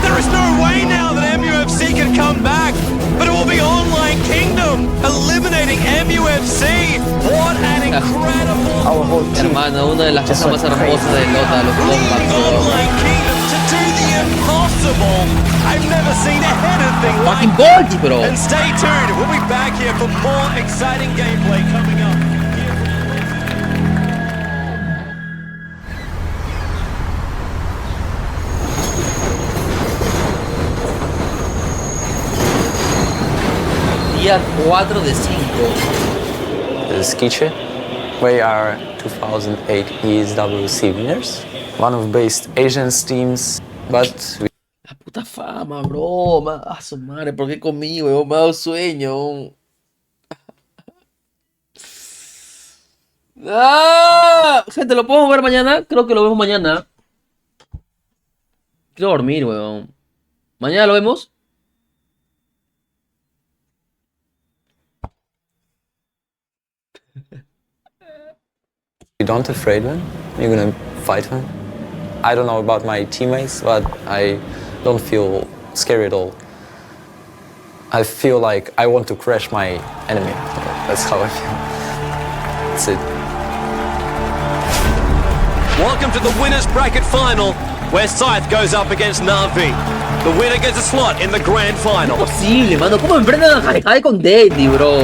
[SPEAKER 2] There is no way now that MUFC can come back, but it will be Online Kingdom eliminating MUFC! What an incredible...
[SPEAKER 23] Our whole team.
[SPEAKER 1] Hermano, una de las cosas más hermosas de Dota, los combats.
[SPEAKER 2] Online Kingdom to do the impossible! I've never seen anything like
[SPEAKER 1] that! Bro.
[SPEAKER 2] And stay tuned, we'll be back here for more exciting gameplay coming up.
[SPEAKER 1] sería 4 de 5.
[SPEAKER 11] Skiche. We are 2008 ESWC winners. One of best Asian teams, but we...
[SPEAKER 1] La puta fama, bro. A su madre, ¿por qué conmigo, weón? Me ha dado sueño. ¡Ah! Gente, ¿lo podemos ver mañana? Creo que lo vemos mañana. Quiero dormir, weón. ¿Mañana lo vemos?
[SPEAKER 11] You don't afraid when you're gonna fight when? I don't know about my teammates, but I don't feel scary at all. I feel like I want to crush my enemy. That's how I feel. That's it.
[SPEAKER 2] Welcome to the winners bracket final, where Scythe goes up against Na'Vi. The winner gets a slot in the grand final.
[SPEAKER 1] Imposible, mano. ¿Cómo enfrentan a HAGAS con DENDI, bro?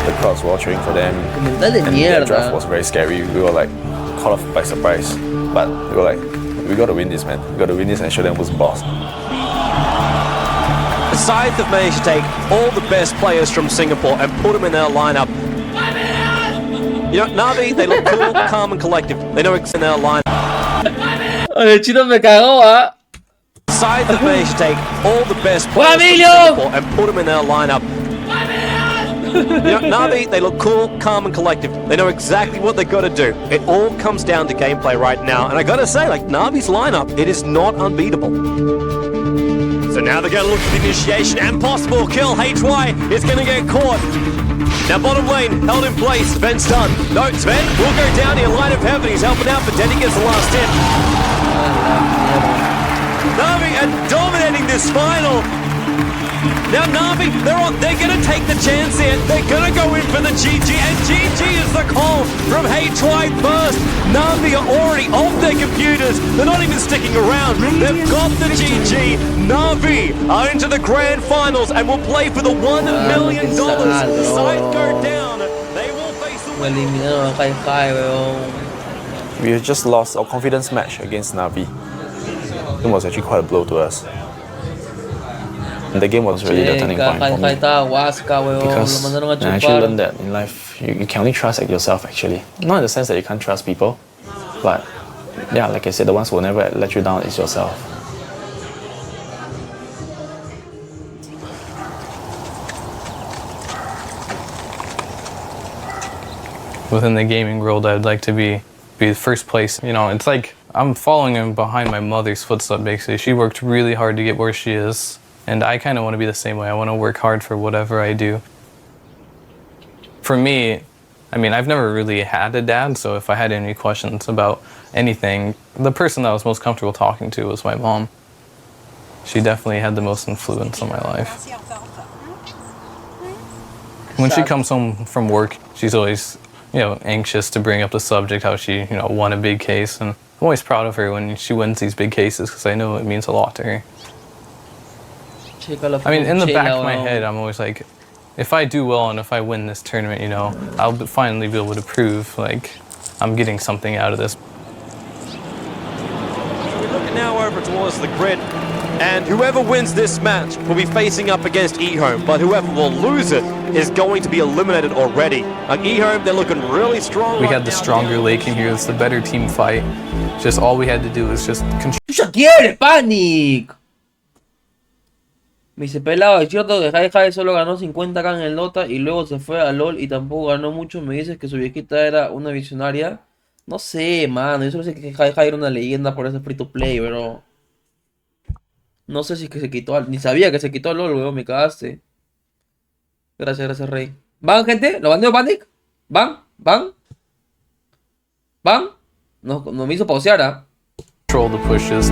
[SPEAKER 24] The crowds were cheering for them.
[SPEAKER 1] Mental de
[SPEAKER 24] and
[SPEAKER 1] mierda.
[SPEAKER 24] the draft was very scary. We were like caught off by surprise. But we were like, we got to win this, man. We got to win this and show them who's boss.
[SPEAKER 2] The Scythe have managed to take all the best players from Singapore and put them in their lineup. You know, Na'Vi, they look cool, calm and collective. They know it's in their lineup.
[SPEAKER 1] El chino me cagó, ¿ah?
[SPEAKER 2] Scythe have managed to take all the best players from Singapore and put them in their lineup. You know, Na'Vi, they look cool, calm and collective. They know exactly what they got to do. It all comes down to gameplay right now. And I got to say, like, Na'Vi's lineup, it is not unbeatable. So now they're going to look for the initiation and possible kill. HY is going to get caught. Now bottom lane, held in place. Sven's done. No, Sven will go down here. Light of Heaven, he's helping out, but DENDI gets the last hit. Na'Vi are dominating this final. Now Na'Vi, they're going to take the chance here. They're going to go in for the GG, and GG is the call from HY first. Na'Vi are already off their computers. They're not even sticking around. They've got the GG. Na'Vi are into the grand finals and will play for the $1 million. Scythe go down. They will face the
[SPEAKER 24] We have just lost our confidence match against Na'Vi. It was actually quite a blow to us. And the game was really the turning point for me. Because I actually learned that in life, you can only trust yourself actually. Not in the sense that you can't trust people, but yeah, like I said, the ones who will never let you down is yourself.
[SPEAKER 14] Within the gaming world, I'd like to be first place. You know, it's like I'm following in behind my mother's footsteps, basically. She worked really hard to get where she is. And I kind of want to be the same way. I want to work hard for whatever I do. For me, I mean, I've never really had a dad, so if I had any questions about anything, the person that I was most comfortable talking to was my mom. She definitely had the most influence on my life. When she comes home from work, she's always, you know, anxious to bring up the subject, how she, you know, won a big case. And I'm always proud of her when she wins these big cases because I know it means a lot to her. I mean, in the back of my head, I'm always like, if I do well and if I win this tournament, you know, I'll finally be able to prove, like, I'm getting something out of this.
[SPEAKER 2] So we're looking now over towards the grid, and whoever wins this match will be facing up against eHome, but whoever will lose it is going to be eliminated already. Like eHome, they're looking really strong.
[SPEAKER 14] We had the stronger lake in here. It's the better team fight. Just all we had to do was just control.
[SPEAKER 1] Panic. Me dice, pelado, es cierto que HAGAS solo ganó 50k en el Dota y luego se fue a LOL y tampoco ganó mucho. Me dices que su viejita era una visionaria. No sé, mano. Yo solo sé que HAGAS era una leyenda por ese free to play, bro. No sé si es que se quitó. Ni sabía que se quitó LOL, weón. Me cagaste. Gracias, gracias, Rey. ¿Van, gente? ¿Lo bandeo Panic? ¿Van? ¿Van? ¿Van? No me hizo pausear, ¿ah?
[SPEAKER 14] Control the pushes.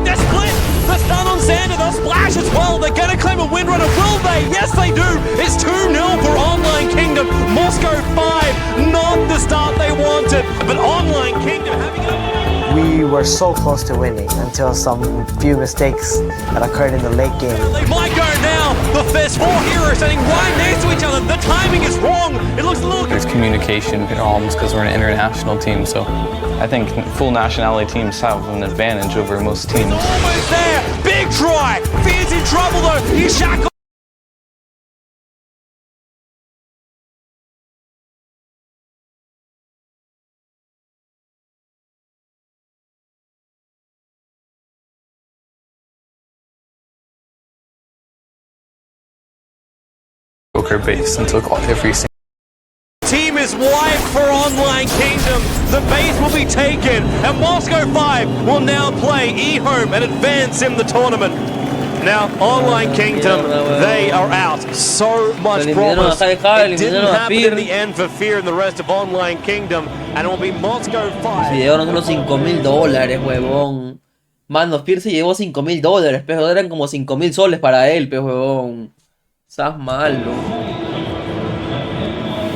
[SPEAKER 2] They're split! The stun on Xander, they'll splash as well! They're gonna claim a windrunner, will they? Yes, they do! It's 2-0 for Online Kingdom. Moscow 5, not the start they wanted, but Online Kingdom having it.
[SPEAKER 23] We were so close to winning until some few mistakes that occurred in the late game.
[SPEAKER 2] They might go now! There's 4 heroes standing right next to each other. The timing is wrong. It looks a little...
[SPEAKER 14] There's communication problems because we're an international team, so I think full nationality teams have an advantage over most teams.
[SPEAKER 2] Almost there! Big try! Fear's in trouble though! He's shackled!
[SPEAKER 14] poker base and took every single.
[SPEAKER 2] Team is wiped for Online Kingdom. The base will be taken, and Moscow 5 will now play eHome and advance in the tournament. Now, Online Kingdom, they are out. So much promise. It didn't happen in the end for Fear and the rest of Online Kingdom, and it will be Moscow 5.
[SPEAKER 1] Se llevaron solo $5.000, huevón. Mano, Fear se llevó $5.000, pero eran como 5.000 soles para él, pe huevón. Estás malo.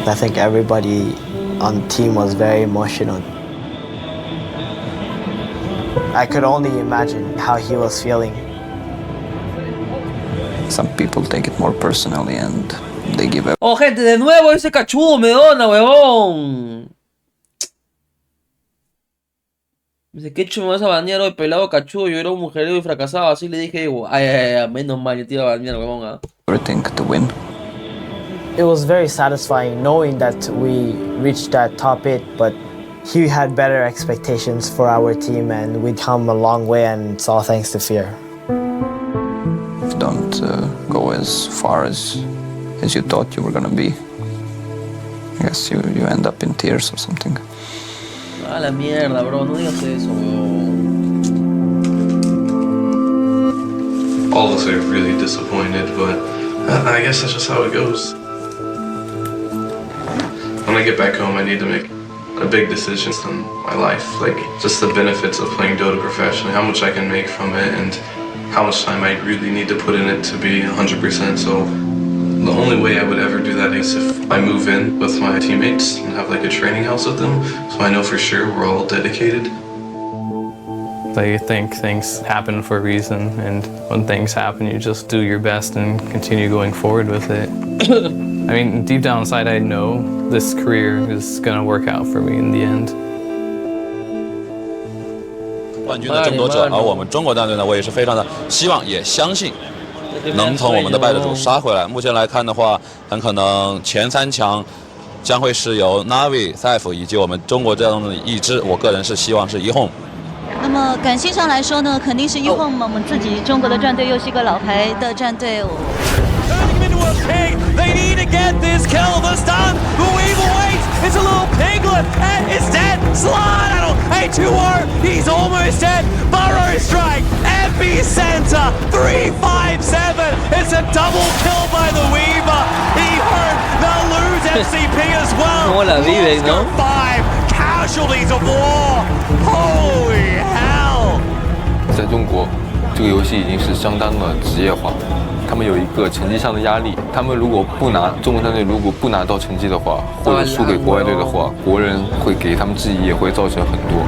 [SPEAKER 23] I think everybody on the team was very emotional. I could only imagine how he was feeling.
[SPEAKER 22] Some people take it more personally and they give up.
[SPEAKER 1] Oh, gente, de nuevo ese cachudo me dona, huevón. Dice, ¿qué chulo me vas a banear hoy, pelado cachudo? Yo era un mujerero y fracasado. Así le dije, ay, menos mal, yo te iba a banear, huevón.
[SPEAKER 22] Everything to win.
[SPEAKER 23] It was very satisfying knowing that we reached that top 8, but he had better expectations for our team and we'd come a long way, and it's all thanks to Fear.
[SPEAKER 22] Don't go as far as you thought you were gonna be. I guess you end up in tears or something.
[SPEAKER 1] A la mierda, bro, no digas eso, weón.
[SPEAKER 3] All of us are really disappointed, but I guess that's just how it goes. When I get back home, I need to make a big decision in my life, like just the benefits of playing Dota professionally, how much I can make from it, and how much time I really need to put in it to be 100%. So the only way I would ever do that is if I move in with my teammates and have like a training house with them, so I know for sure we're all dedicated.
[SPEAKER 14] I think things happen for a reason, and when things happen, you just do your best and continue going forward with it. I mean, deep down inside, I know this career is gonna work out for me in the end.
[SPEAKER 4] 冠军的争夺者，而我们中国战队呢，我也是非常的希望，也相信能从我们的败者组杀回来。目前来看的话，很可能前3强将会是由 Navi、Saif 以及我们中国战队的一支。我个人是希望是eHome。
[SPEAKER 5] 那么感性上来说呢，肯定是eHome，我们自己中国的战队又是一个老牌的战队。
[SPEAKER 2] They need to get this kill. The stun. The Weevil waits. It's a little piglet. And it's dead. Slide. A 2-0. He's almost dead. Burrow strike. Epicenter. 3-5-7. It's a double kill by the Weaver. He hurt. They'll lose FCP as well.
[SPEAKER 1] ¿Cómo la vive, no?
[SPEAKER 2] 5 casualties of war. Holy hell.
[SPEAKER 10] 在中国，这个游戏已经是相当的职业化。他们有一个成绩上的压力，他们如果不拿中国战队如果不拿到成绩的话，或者输给国外队的话，国人会给他们质疑，也会造成很多。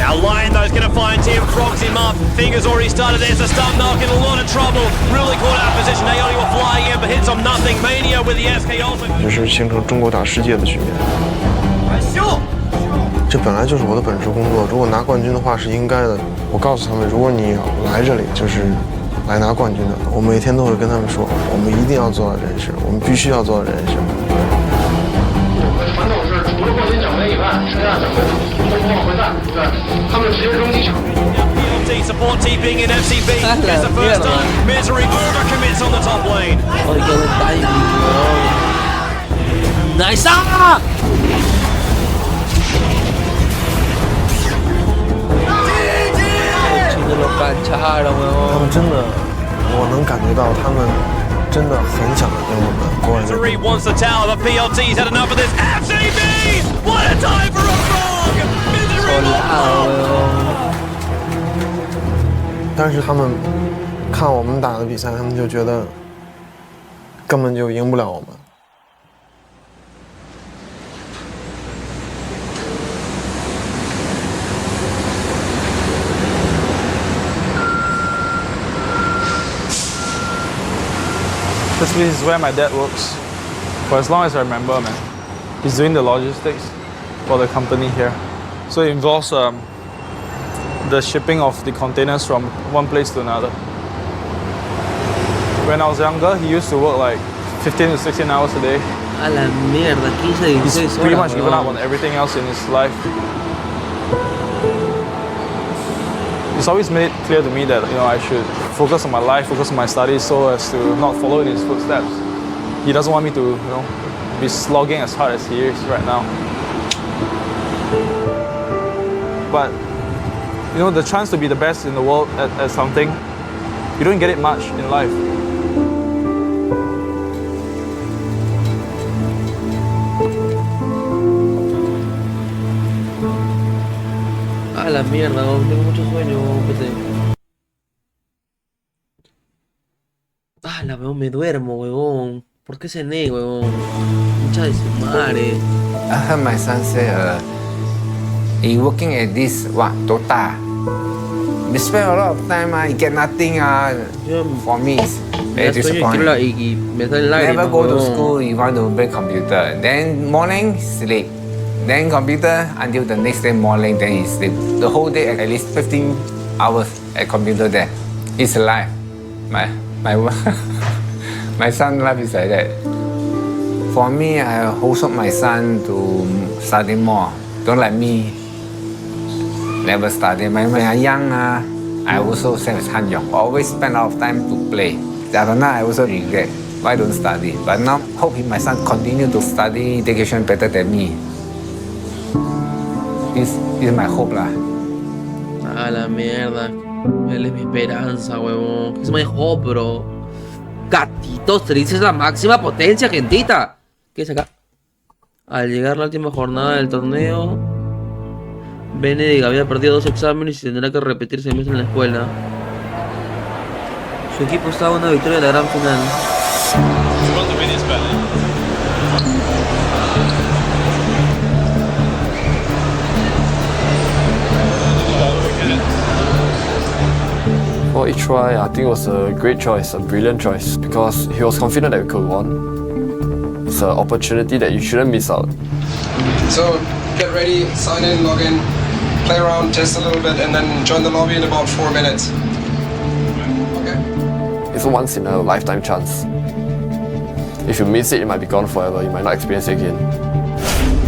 [SPEAKER 2] Now Lion though is going to find Tim, frogs him up. Fingers already started. There's a stun knock in a lot of trouble. Really caught out of position. Aoni were flying in, but hits on nothing. Mania with the SK ultimate.
[SPEAKER 7] 这是形成中国打世界的局面。这本来就是我的本职工作，如果拿冠军的话是应该的。我告诉他们，如果你来这里就是来拿冠军的，我每天都会跟他们说，我们一定要做到这件事，我们必须要做到这件事。
[SPEAKER 12] 我们传统是除了冠军奖杯以外，剩下奖杯都不往回散，对，他们直接扔机场。
[SPEAKER 2] Support T being in FCB is the first time. Misery overcommits on the top lane.
[SPEAKER 1] Nice!
[SPEAKER 7] 他们真的，我能感觉到他们真的很想跟我们国外队。
[SPEAKER 2] Misery wants the tower, but PLT's had enough of this. FCB! What a time for a frog! Misery
[SPEAKER 7] 但是他们看我们打的比赛，他们就觉得根本就赢不了我们。
[SPEAKER 17] This place is where my dad works. For as long as I remember, man. He's doing the logistics for the company here. So it involves the shipping of the containers from one place to another. When I was younger, he used to work like 15 to 16 hours a day.
[SPEAKER 1] A la mierda, 15, 16
[SPEAKER 17] He's pretty much given up on everything else in his life. It's always made it clear to me that I should focus on my life, focus on my studies, so as to not follow in his footsteps.
[SPEAKER 24] he doesn't want me to, you know, be slogging as hard as he is right now. But, you know, the chance to be the best in the world at something, you don't get it much in life.
[SPEAKER 1] A la mierda, tengo mucho sueño, PC. La weón, me duermo, weón. ¿Por qué cené, weón? Mucha de su madre.
[SPEAKER 6] I heard my son say, he working at this, Dota. We spend a lot of time, he get nothing, for me, it's very disappointing. Never go to school, he want to play computer. Then morning, sleep. Then computer until the next day morning, then he sleep. The whole day, at least 15 hours at computer there. It's life. My son's life is like that. For me, I also my son to study more. Don't like me never study. When I young, I also same as Han Yong. Always spend a lot of time to play. But now I also regret. Why don't study? But now hope my son continue to study education better than me. This is my hope lah.
[SPEAKER 1] A la mierda. Él es mi esperanza, huevón. Es my hope, bro. Gatitos tristes, la máxima potencia, gentita. ¿Qué es acá? Al llegar la última jornada del torneo, Benedict había perdido 2 exámenes y tendrá que repetir semestre en la escuela. Su equipo estaba a una victoria de la gran final.
[SPEAKER 9] For HY, I think it was a great choice, a brilliant choice, because he was confident that we could win. It's an opportunity that you shouldn't miss out.
[SPEAKER 13] So, get ready, sign in, log in, play around, test a little bit, and then join the lobby in about 4 minutes. Okay?
[SPEAKER 9] It's a once-in-a-lifetime chance. If you miss it, it might be gone forever. You might not experience it again.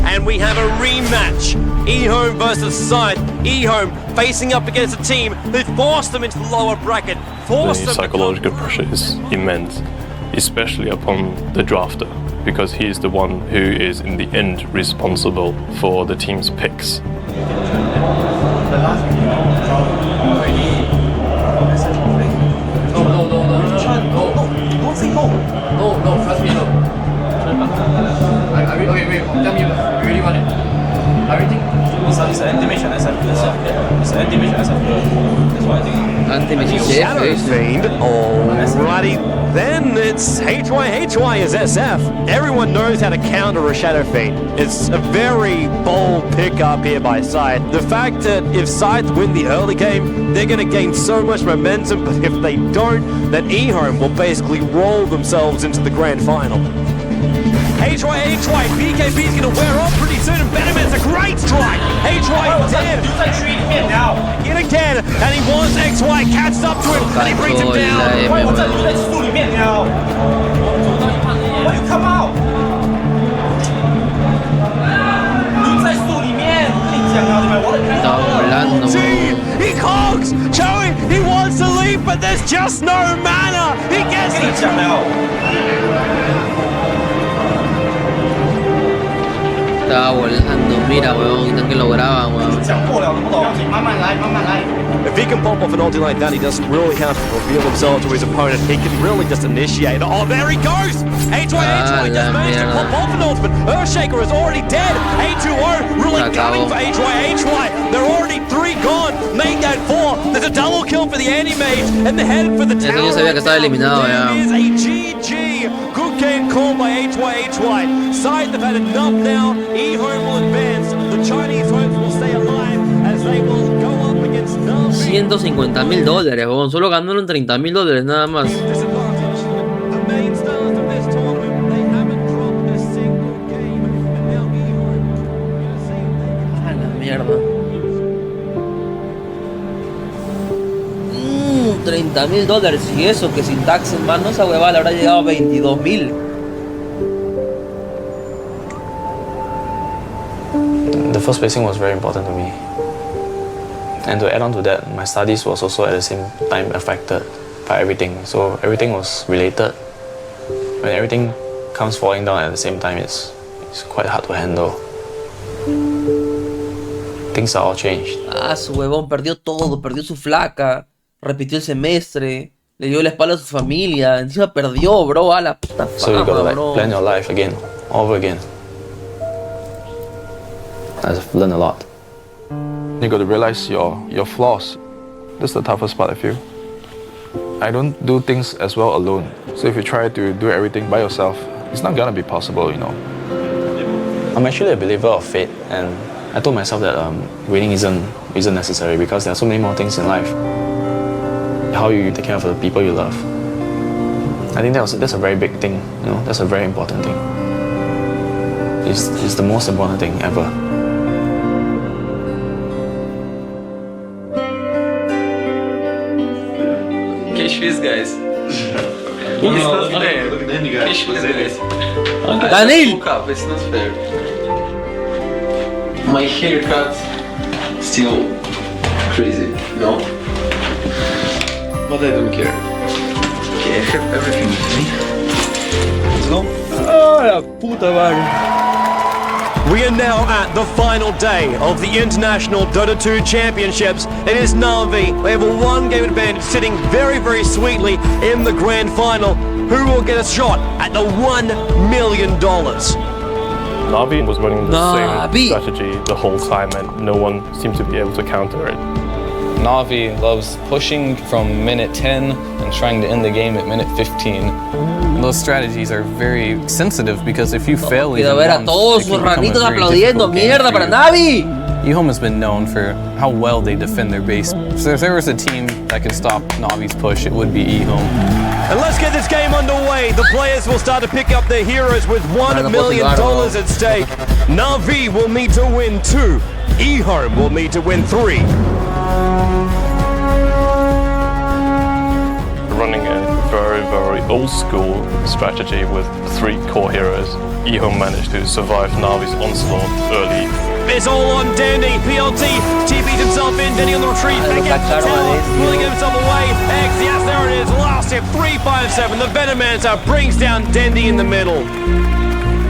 [SPEAKER 2] And we have a rematch. eHome versus Scythe. eHome facing up against a team that forced them into the lower bracket.
[SPEAKER 15] The psychological pressure is immense, especially upon the drafter, because he is the one who is in the end responsible for the team's picks.
[SPEAKER 18] No, trust me, no. Wait, tell me, you really want it? Everything? It's an anti-mission SF. It's an anti-mission SF. That's what I think.
[SPEAKER 1] Anti-mission
[SPEAKER 2] Shadow Fiend. Alrighty. Then it's HY is SF. Everyone knows how to counter a Shadow Fiend. It's a very bold pickup here by Scythe. The fact that if Scythe win the early game, they're going to gain so much momentum, but if they don't, then eHome will basically roll themselves into the grand final. HY, BKB's gonna wear off pretty soon, and Benjamin's a great strike! HY dead! Yet again, and he wants XY, catches up to him, and he brings him down!
[SPEAKER 18] Come out!
[SPEAKER 2] He cogs! Joey, he wants to leave, but there's just no mana! He gets
[SPEAKER 1] Estaba volando, mira, weón, y tan que lo graban, weón.
[SPEAKER 2] If he can pop off an ulti like that, he doesn't really have to reveal himself to his opponent. He can really just initiate. Oh, there he goes! HY just managed to pop off an ultimate. Earthshaker is already dead. A2O really gunning for HY. They're already 3 gone. Make that 4. There's a double kill for the anti-mage, and they're headed for the tower.
[SPEAKER 1] Yo sabía que estaba eliminado ya.
[SPEAKER 2] It is a GG. Good game called by HY. Scythe have had enough now. eHome will advance. The Chinese hopes will stay alive as they will go up against Navi.
[SPEAKER 1] $150,000, weón. Solo ganaron $30,000 nada más. A la mierda. $30,000 y eso, que sin tax en mano esa huevada le habrá llegado a 22,000.
[SPEAKER 17] The first placing was very important to me. And to add on to that, my studies was also at the same time affected by everything. So everything was related. When everything comes falling down at the same time is quite hard to handle. Things are all changed.
[SPEAKER 1] Ah, su huevón, perdió todo, perdió su flaca, repitió el semestre, le dio la espalda a su familia, encima perdió, bro, a la puta fama,
[SPEAKER 17] So you gotta
[SPEAKER 1] bro.
[SPEAKER 17] plan your life again, all over again. I've learned a lot.
[SPEAKER 10] You got to realize your flaws. That's the toughest part, I feel. I don't do things as well alone. So if you try to do everything by yourself, it's not gonna be possible, you know.
[SPEAKER 17] I'm actually a believer of fate, and I told myself that winning isn't necessary because there are so many more things in life. How you take care of the people you love. I think that's a very big thing, you know. That's a very important thing. It's the most important thing ever.
[SPEAKER 11] Catch this, guys. He's not fair.
[SPEAKER 12] Look at DENDI, guys.
[SPEAKER 11] Catch this, guys.
[SPEAKER 1] Daniel!
[SPEAKER 11] It's not fair. My haircut still crazy, no? But I don't care. Okay, I have everything with me. Let's go.
[SPEAKER 1] Ah, la puta madre.
[SPEAKER 2] We are now at the final day of the International Dota 2 Championships. It is Na'Vi. They have a one-game advantage, sitting very, very sweetly in the grand final. Who will get a shot at the $1 million?
[SPEAKER 15] Na'Vi was running the same strategy the whole time, and no one seemed to be able to counter it.
[SPEAKER 14] Na'Vi loves pushing from minute 10 and trying to end the game at minute 15. Those strategies are very sensitive because if you fail even
[SPEAKER 1] ver a
[SPEAKER 14] once,
[SPEAKER 1] todos
[SPEAKER 14] it
[SPEAKER 1] sus
[SPEAKER 14] can become a
[SPEAKER 1] ranitos
[SPEAKER 14] very
[SPEAKER 1] aplaudiendo.
[SPEAKER 14] difficult game
[SPEAKER 1] Mierda
[SPEAKER 14] for
[SPEAKER 1] para
[SPEAKER 14] you.
[SPEAKER 1] Na'Vi.
[SPEAKER 14] EHOM has been known for how well they defend their base. So if there was a team that could stop Na'Vi's push, it would be EHOM.
[SPEAKER 2] And let's get this game underway. The players will start to pick up their heroes with $1 million at stake. Na'Vi will need to win 2. EHOM will need to win 3.
[SPEAKER 15] Running a very, very old school strategy with 3 core heroes, EHOM managed to survive Na'Vi's onslaught early.
[SPEAKER 2] It's all on DENDI. PLT TP'd himself in. DENDI on the retreat. Back into the tower. Will he get himself away? X, yes, there it is. Last hit, 357. The Venomancer brings down DENDI in the middle.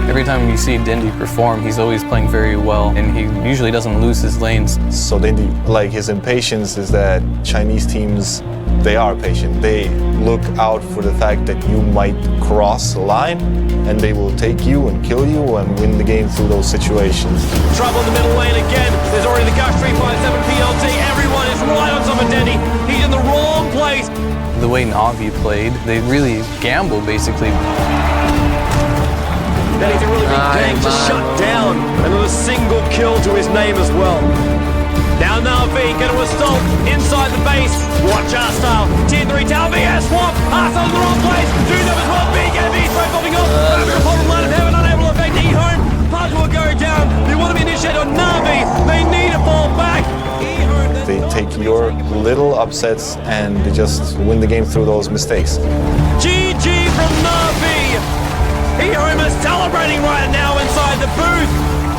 [SPEAKER 14] Every time you see DENDI perform, he's always playing very well, and he usually doesn't lose his lanes.
[SPEAKER 8] So DENDI, like his impatience is that Chinese teams, they are patient. They look out for the fact that you might cross a line, and they will take you and kill you and win the game through those situations.
[SPEAKER 2] Trouble in the middle lane again. There's already the Gush 357 PLT. Everyone is right on top of DENDI. He's in the wrong place.
[SPEAKER 14] The way Na'Vi played, they really gambled, basically.
[SPEAKER 2] DENDI's a really big tank to shut down. Another single kill to his name as well. Now Na'Vi going to assault inside the base. Watch our style. Tier 3 tower VS swap. Arsenal's in the wrong place. 2 numbers 1 big enemy. Throw popping off. Over upon the line of heaven. Unable to affect EHOM. Punch will go down. They want to be initiated on Na'Vi. They need to fall back.
[SPEAKER 8] They take your little upsets and they just win the game through those mistakes.
[SPEAKER 2] GG from Na'Vi. EHOM is celebrating right now inside the booth.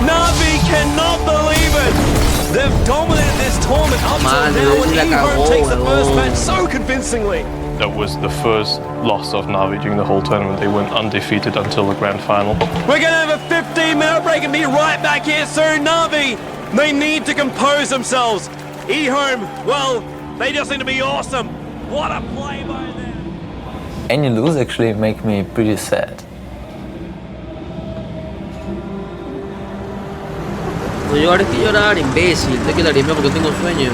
[SPEAKER 2] Na'Vi cannot believe it. They've dominated this tournament up till now, and EHOM takes the first match so convincingly.
[SPEAKER 15] That was the first loss of Na'Vi during the whole tournament. They went undefeated until the grand final.
[SPEAKER 2] We're going to have a 15-minute break and be right back here soon. Na'Vi, they need to compose themselves. EHOM, well, they just seem to be awesome. What a play by them.
[SPEAKER 26] Any lose actually make me pretty sad.
[SPEAKER 1] No llores que llorar, imbécil. Te que lagrimeo porque tengo sueño.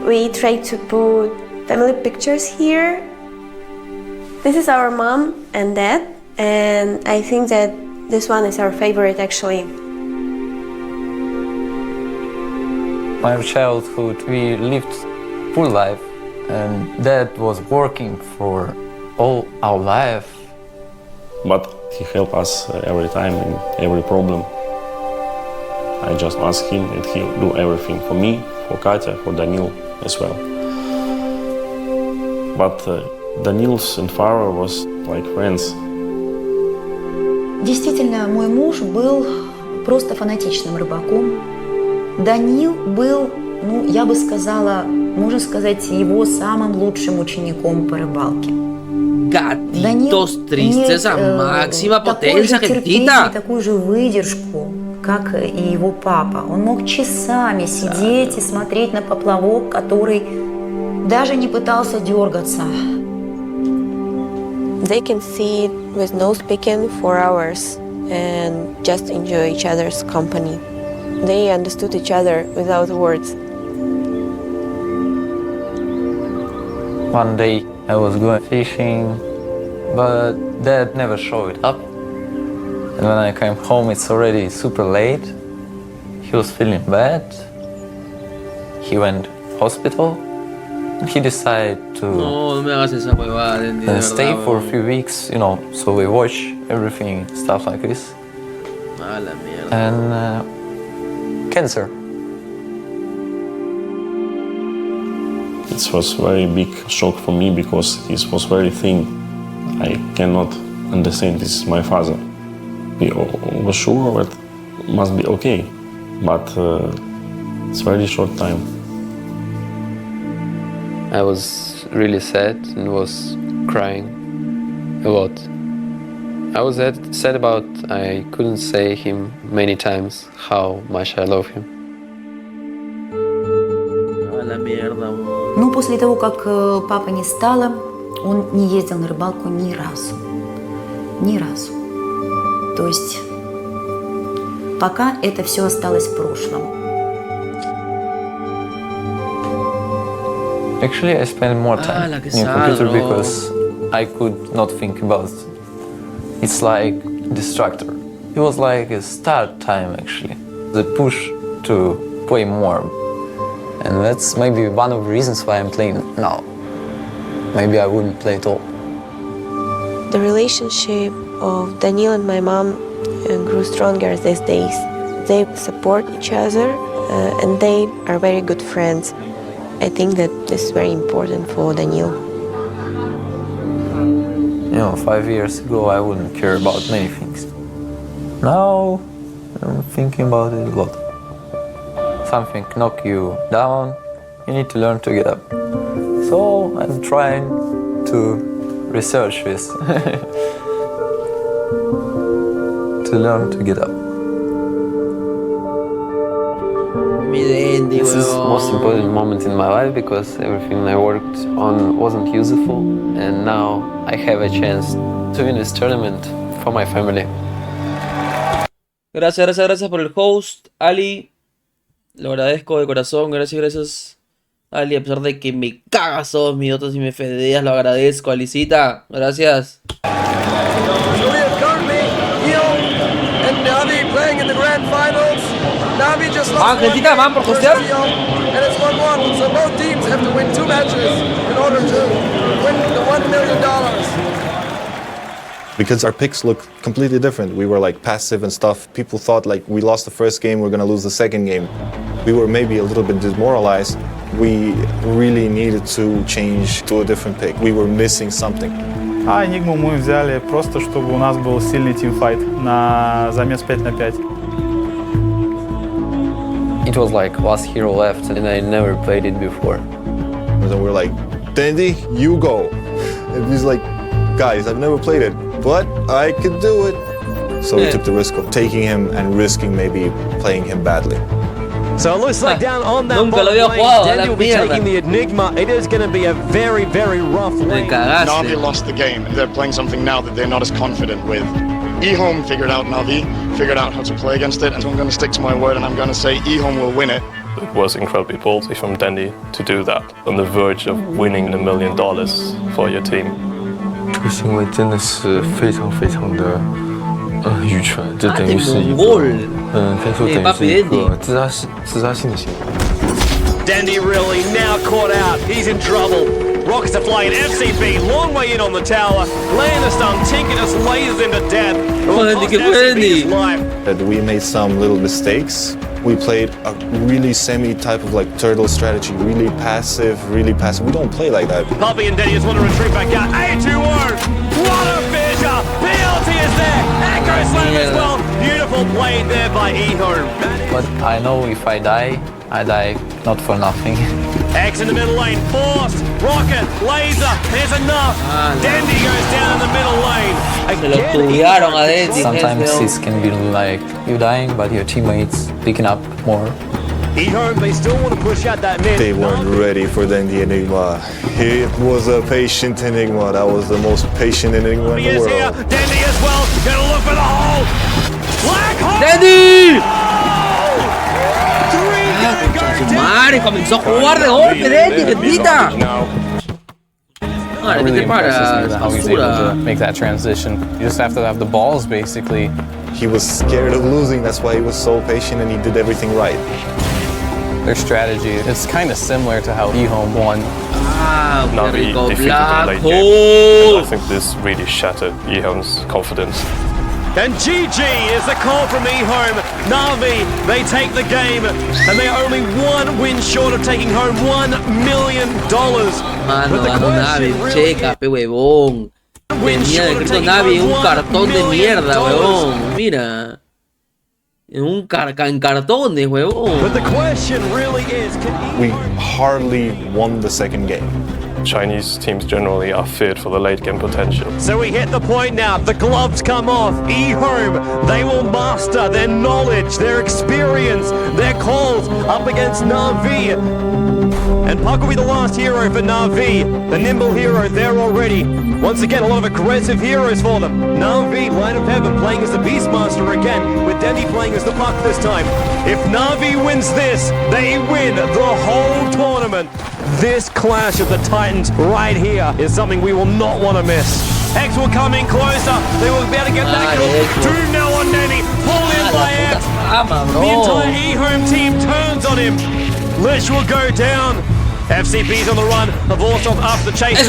[SPEAKER 16] We try to put family pictures here. This is our mom and dad, and I think that this one is our favorite actually.
[SPEAKER 26] My childhood, we lived full life, and dad was working for all our life.
[SPEAKER 19] But he helped us every time in every problem. I just ask him and he'll do everything for me, for Katya, for Daniil as well. But Daniil's and Farah was like friends.
[SPEAKER 20] Действительно, мой муж был просто фанатичным рыбаком. Даниил был, ну, я бы сказала, можно сказать, его самым лучшим учеником по рыбалке.
[SPEAKER 1] Gatitos tristeza máxima potencia gentita.
[SPEAKER 20] Такую же выдержку, как и его папа. Он мог часами сидеть и смотреть на поплавок, который даже не пытался дергаться.
[SPEAKER 16] They can sit with no speaking for hours and just enjoy each other's company. They understood each other without words.
[SPEAKER 3] One day I was going fishing, but Dad never showed up. And when I came home, it's already super late. He was feeling bad. He went hospital. He decided to stay for a few weeks, you know, so we watch everything, stuff like this. And cancer.
[SPEAKER 19] It was very big shock for me because he was very thin. I cannot understand, this is my father. We were sure that it must be okay, but it's very short time.
[SPEAKER 26] I was really sad and was crying a lot. I was sad about I couldn't say him many times how much I love him.
[SPEAKER 20] Но после того, как папы не стало, он не ездил на рыбалку ни разу. Ни разу. То есть пока это все осталось в прошлом.
[SPEAKER 3] Actually, I spent more time in computer because I could not think about it. It's like distractor. It was like a start time actually. The push to play more.
[SPEAKER 11] And that's maybe one of the reasons why I'm playing now. Maybe I wouldn't play at all.
[SPEAKER 16] The relationship of Daniil and my mom grew stronger these days. They support each other and they are very good friends. I think that this is very important for Daniil.
[SPEAKER 3] You know, 5 years ago I wouldn't care about many things. Now I'm thinking about it a lot. Something knock you down, you need to learn to get up. So I'm trying to research this, to learn to get up.
[SPEAKER 26] This is the most important moment in my life because everything I worked on wasn't useful, and now I have a chance to win this tournament for my family.
[SPEAKER 1] Gracias por el host, Ali. Lo agradezco de corazón, gracias, Ali, a pesar de que me cagas todos mis otros y me fedeas, lo agradezco, Alicita, gracias. Gentita, ¿van por hostear?
[SPEAKER 13] And it's 1-1, so both teams have to win 2 matches in order to win the $1 million.
[SPEAKER 8] Because our picks look completely different. We were like passive and stuff. People thought like we lost the first game, we're gonna lose the second game. We were maybe a little bit demoralized. We really needed to change to a different pick. We were missing something.
[SPEAKER 4] А Enigmu мы взяли просто, чтобы у нас был сильный тимфайт на замес 5 на 5.
[SPEAKER 26] It was like last hero left and I never played it before.
[SPEAKER 8] And then we're like, Dendi, you go. And he's like, guys, I've never played it, but I could do it. So we took the risk of taking him and risking maybe playing him badly.
[SPEAKER 2] So it looks like down on that bottom lane, Dendi will be taking the Enigma. It is going to be a very, very rough lane.
[SPEAKER 12] Navi lost the game. They're playing something now that they're not as confident with. eHome figured out Navi, figured out how to play against it, and so I'm going to stick to my word and I'm going to say eHome will win it.
[SPEAKER 15] It was incredibly ballsy from Dendi to do that, on the verge of winning $1 million for your team.
[SPEAKER 10] 这个行为真的是非常非常的愚蠢，这等于是一个可以说等于是一个自杀性的行为。
[SPEAKER 2] Dendi really now caught out. He's in trouble. Rockets are flying. FCB long way in on the tower. Laying the stun. Tinkerus lasers into death. It will cost FCB his life.
[SPEAKER 8] We made some little mistakes. We played a really semi-type of like turtle strategy, really passive. We don't play like that.
[SPEAKER 2] Puppy and Dendi just want to retreat back out. A2-1. What a fissure. Penalty is there. Echo slam as well. Beautiful play there by eHome.
[SPEAKER 3] But I know if I die not for nothing.
[SPEAKER 2] X in the middle lane, forced, rocket, laser, there's enough. Dendi goes down in the middle lane.
[SPEAKER 1] Se lo estudiaron a Dendi.
[SPEAKER 3] Sometimes this can be like you dying, but your teammates picking up more.
[SPEAKER 2] EHOME, they still want to push out that mid.
[SPEAKER 8] They weren't ready for Dendi Enigma. It was a patient Enigma. That was the most patient Enigma in the world.
[SPEAKER 2] Here. Dendi as well, gonna look for the hole. Black hole!
[SPEAKER 1] ¡Dendi! Madre, comenzó a jugar de golpe, Dendi, bendita.
[SPEAKER 14] It really impresses me how he's able to make that transition. You just have to have the balls, basically.
[SPEAKER 8] He was scared of losing. That's why he was so patient and he did everything right.
[SPEAKER 14] Their strategy is kind of similar to how EHOME won.
[SPEAKER 15] Navi defeated
[SPEAKER 1] Black
[SPEAKER 15] the late
[SPEAKER 1] hole.
[SPEAKER 15] game, and I think this really shattered EHOME's confidence.
[SPEAKER 2] And GG is the call from EHOME. Navi, they take the game, and they're only one win short of taking home $1 million.
[SPEAKER 1] Mano, ganó Navi, checa, pe huevón. Venía de Crypto Navi en un cartón de mierda, huevón. Mira. En cartones, huevón.
[SPEAKER 2] But the question really is,
[SPEAKER 8] We hardly won the second game.
[SPEAKER 15] Chinese teams generally are feared for the late game potential.
[SPEAKER 2] So we hit the point now, the gloves come off. EHOME, they will master their knowledge, their experience, their calls up against Navi. And Puck will be the last hero for Navi, the nimble hero there already. Once again, a lot of aggressive heroes for them. Navi, Line of Heaven, playing as the Beastmaster again, with Dendi playing as the Puck this time. If Navi wins this, they win the whole tournament. This clash of the Titans right here is something we will not want to miss. X will come in closer. They will be able to get back. 2-0 on Dendi. Pulled in by X. The entire EHOME team turns on him. Lish will go down. FCB's on the run.Avorsov after the chase.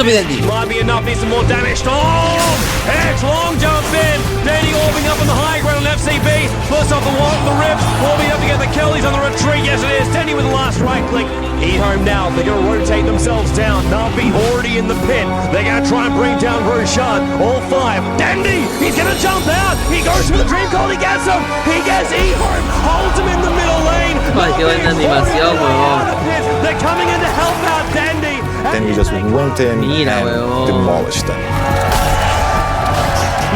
[SPEAKER 2] Might be enough. Needs some more damage. Oh! X long jump in. Dendi orbing up on the high ground on FCB. First off the ribs. Orbing up to get the kill. He's on the retreat. Yes, it is. Dendi with the last right click. EHOME now. They're going to rotate themselves down. Navi already in the pit. They're going to try and bring down Roshan. All five. Dendi! He's going to jump out. He goes for the dream call. He gets him. He gets EHOME. Holds him in the middle lane.
[SPEAKER 1] Ay, qué buena animación, huevón.
[SPEAKER 2] They're coming in to help out Dendi.
[SPEAKER 8] Then he just went in and demolished them.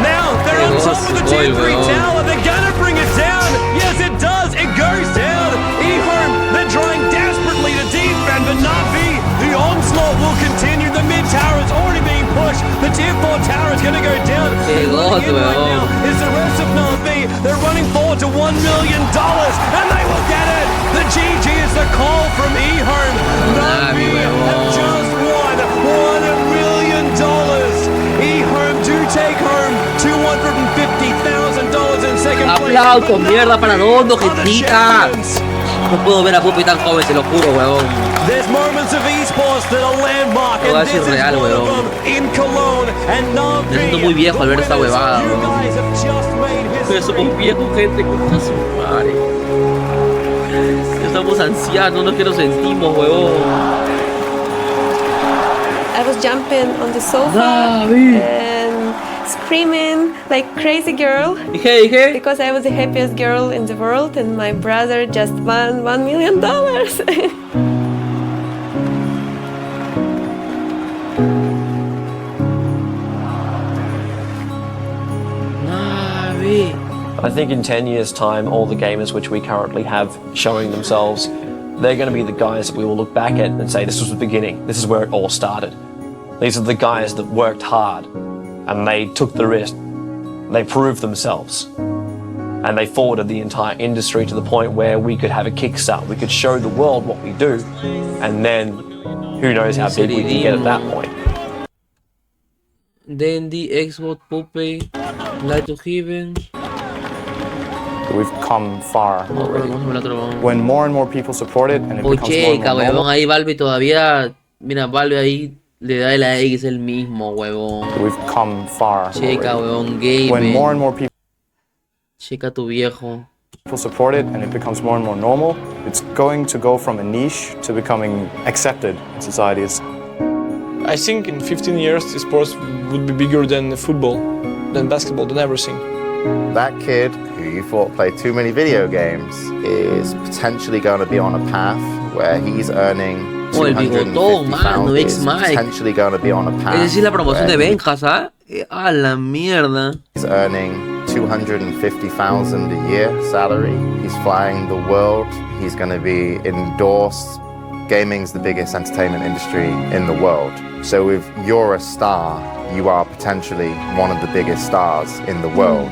[SPEAKER 2] Now they're on top of the Tier 3 tower. They're going to bring it down. Yes, it does. It goes down. EHOME, they're trying desperately to defend, but Navi, the onslaught will continue. The mid tower is already being pushed. The Tier 4 tower is going to go down. Right now is the rest of Navi. They're running forward to $1 million, and they will get it. The GG is the call from EHOME. Navi have just won $1 million. EHOME do take home $250,000 in second place.
[SPEAKER 1] Aplausos, mierda, para Dondo, gentita. No puedo ver a Pupi tan joven, se lo juro, huevón.
[SPEAKER 2] There's moments of esports that are landmark, and this is
[SPEAKER 1] real,
[SPEAKER 2] one of them in Cologne and Navi.
[SPEAKER 1] Me siento muy viejo al ver esta huevada, pero somos viejos, gente, con su madre. Estamos ancianos, no es que nos sentimos, huevón.
[SPEAKER 16] I was jumping on the sofa and screaming like crazy girl because I was the happiest girl in the world and my brother just won $1 million.
[SPEAKER 17] I think in 10 years' time, all the gamers which we currently have showing themselves, they're going to be the guys that we will look back at and say, this was the beginning, this is where it all started. These are the guys that worked hard and they took the risk, they proved themselves, and they forwarded the entire industry to the point where we could have a kickstart, we could show the world what we do, and then who knows how big we can get at that point.
[SPEAKER 1] Dendi, Xbox, Puppy, Light to Heaven.
[SPEAKER 4] We've come far already. When more and more people support it and it becomes more and more normal.
[SPEAKER 1] Ahí Valve todavía, mira, Valve ahí le da la X el mismo, huevón.
[SPEAKER 4] We've come far
[SPEAKER 1] Checa, huevón, game.
[SPEAKER 4] When more and more people
[SPEAKER 1] Checa tu viejo.
[SPEAKER 4] support it and it becomes more and more normal, it's going to go from a niche to becoming accepted in society.
[SPEAKER 5] I think in 15 years, sports would be bigger than football, than basketball, than everything.
[SPEAKER 7] That kid who you thought played too many video games is potentially going to be on a path where he's earning
[SPEAKER 1] Oh, el bigotón, mano,
[SPEAKER 7] 250,000
[SPEAKER 1] ex
[SPEAKER 7] is
[SPEAKER 1] Mike.
[SPEAKER 7] potentially going to be on a path.
[SPEAKER 1] Es decir, la promoción de
[SPEAKER 7] where
[SPEAKER 1] Benjas, ¿ah? A la mierda.
[SPEAKER 7] He's earning 250,000 a year salary. He's flying the world. He's going to be endorsed. Gaming's the biggest entertainment industry in the world. So if you're a star, you are potentially one of the biggest stars in the world.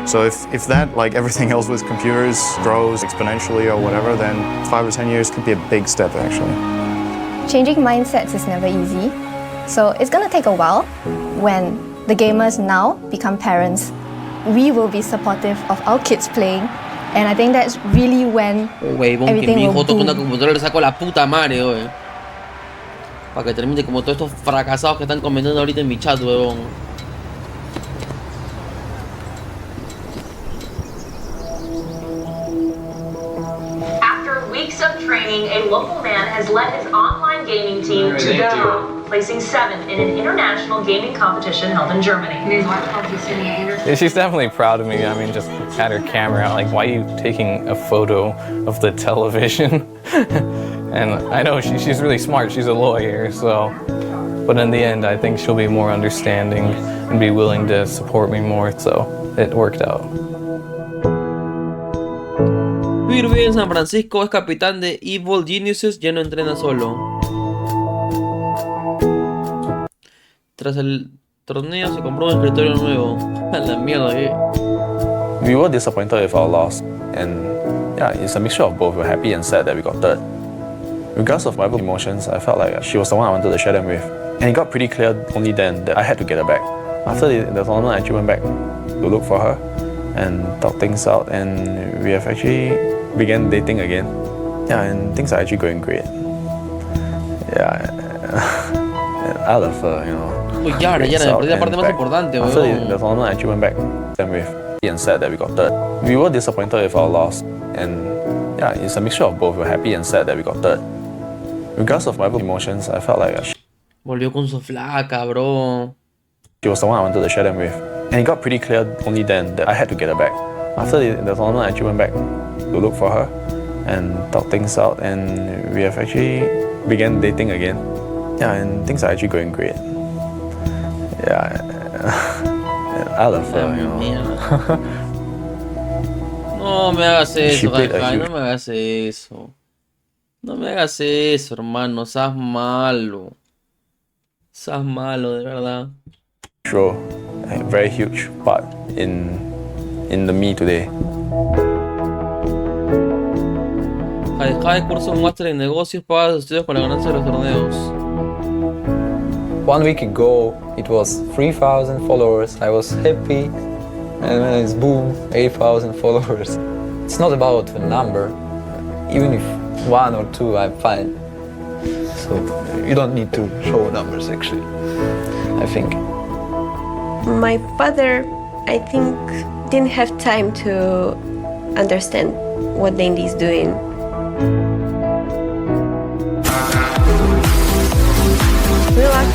[SPEAKER 4] So if that, like everything else with computers, grows exponentially or whatever, then 5 or 10 years could be a big step actually.
[SPEAKER 6] Changing mindsets is never easy. So it's going to take a while. When the gamers now become parents, we will be supportive of our kids playing. And I think that's really when
[SPEAKER 1] Huevón, que
[SPEAKER 6] everything
[SPEAKER 1] mi
[SPEAKER 6] will
[SPEAKER 1] hijo toca una
[SPEAKER 6] boom.
[SPEAKER 1] computadora le saco la puta madre, oye. Para que termine como todos estos fracasados que están comentando ahorita en mi chat, huevón.
[SPEAKER 21] After weeks of training, a local man has led his online gaming team to Gotto, placing 7th in an international gaming competition held in Germany.
[SPEAKER 14] Yeah, she's definitely proud of me. I mean, just had her camera out, like, why are you taking a photo of the television? And I know she's really smart, she's a lawyer, so. But in the end, I think she'll be more understanding and be willing to support me more, so it worked out.
[SPEAKER 1] Vive en San Francisco, es capitán de Evil Geniuses, ya no entrena solo. Tras el torneo se compró un escritorio nuevo. A la mierda,
[SPEAKER 17] We were disappointed with our loss, and yeah, it's a mixture of both. We're happy and sad that we got third. Regardless of my emotions, I felt like she was the one I wanted to share them with. And it got pretty clear only then that I had to get her back. After the tournament, I actually went back to look for her and talk things out, and we have actually began dating again. Yeah, and things are actually going great. Yeah, I love her, you know.
[SPEAKER 1] Uy, ya, me perdí la parte más importante,
[SPEAKER 17] After
[SPEAKER 1] weón.
[SPEAKER 17] the tournament, I actually went back them with and sad that we got third. We were disappointed with our loss, and yeah, it's a mixture of both. We're happy and sad that we got third. Regardless of my emotions, I felt like
[SPEAKER 1] Volvió con su flaca, bro.
[SPEAKER 17] she was the one I wanted to share them with. And it got pretty clear only then that I had to get her back. After the tournament, I actually went back to look for her and talk things out, and we have actually began dating again. Yeah, and things are actually going great. Yeah, I love her, you know.
[SPEAKER 1] No me hagas eso,
[SPEAKER 17] played a
[SPEAKER 1] Kai, no
[SPEAKER 17] huge-
[SPEAKER 1] me hagas eso. No me hagas eso, hermano. Seas malo. Seas malo, de verdad.
[SPEAKER 17] Sure, a very huge part in the me today.
[SPEAKER 1] Jai curso un máster en negocios, paga sus estudios con la ganancia de los torneos.
[SPEAKER 11] 1 week ago, it was 3,000 followers. I was happy, and then it's boom, 8,000 followers. It's not about the number. Even if 1 or 2, I'm fine. So you don't need to show numbers, actually, I think.
[SPEAKER 16] My father, I think, didn't have time to understand what DENDI is doing. Relax.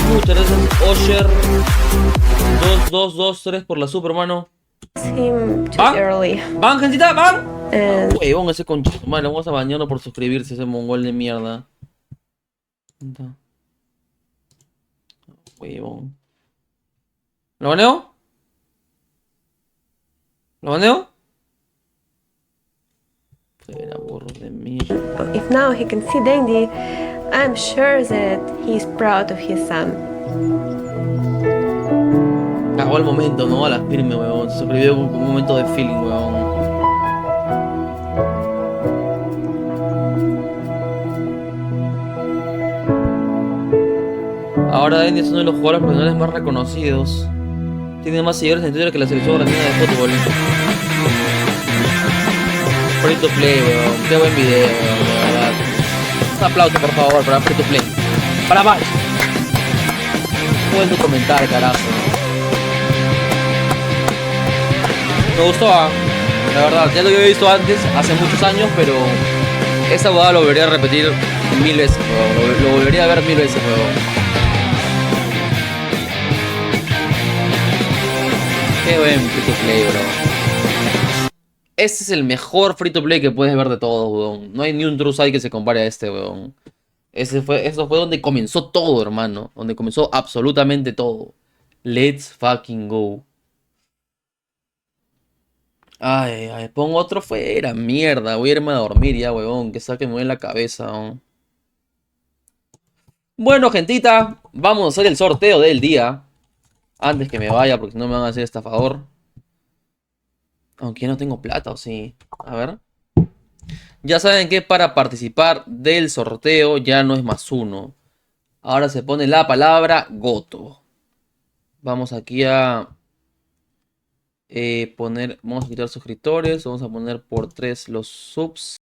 [SPEAKER 1] Muchas gracias, Osher. 2-2-2-3 por la super, hermano.
[SPEAKER 16] Him too
[SPEAKER 1] ¿Van?
[SPEAKER 16] early.
[SPEAKER 1] ¿Van, gentita? ¿Van?
[SPEAKER 16] And
[SPEAKER 1] Huevón, ese conchito, madre. Vamos a bañarlo por suscribirse, ese mongol de mierda. Huevón. ¿Lo baneo? ¿Lo baneo? Era burro de mierda.
[SPEAKER 16] if now he can see DENDI, I'm sure that he's proud of his son.
[SPEAKER 1] Cagó el momento, ¿no? A la firme, huevón. Se suscribió con un momento de feeling, huevón. Ahora DENDI es uno de los jugadores profesionales más reconocidos. Tiene más seguidores en Twitter que la selección brasileña de fútbol. Free to play, weón. Qué buen video, weón, de verdad. Un aplauso, por favor, para Free to Play. Para Mike. Buen documental, carajo. Me gustó, la verdad. Ya lo había visto antes, hace muchos años, pero esa jugada lo volvería a repetir 1000 veces, weón. Lo volvería a ver 1000 veces, weón. Qué buen Free to Play, bro. Este es el mejor free to play que puedes ver de todos, weón. No hay ni un True Side que se compare a este, weón. Eso fue donde comenzó todo, hermano. Donde comenzó absolutamente todo. Let's fucking go. Ay, pon otro fuera, mierda. Voy a irme a dormir ya, weón. Que saque me duele la cabeza, weón. Bueno, gentita, vamos a hacer el sorteo del día. Antes que me vaya, porque si no me van a hacer estafador. Aunque ya no tengo plata, ¿o sí? A ver. Ya saben que para participar del sorteo ya no es +1. Ahora se pone la palabra Gotto. Vamos aquí a poner, vamos a quitar suscriptores, vamos a poner por 3 los subs.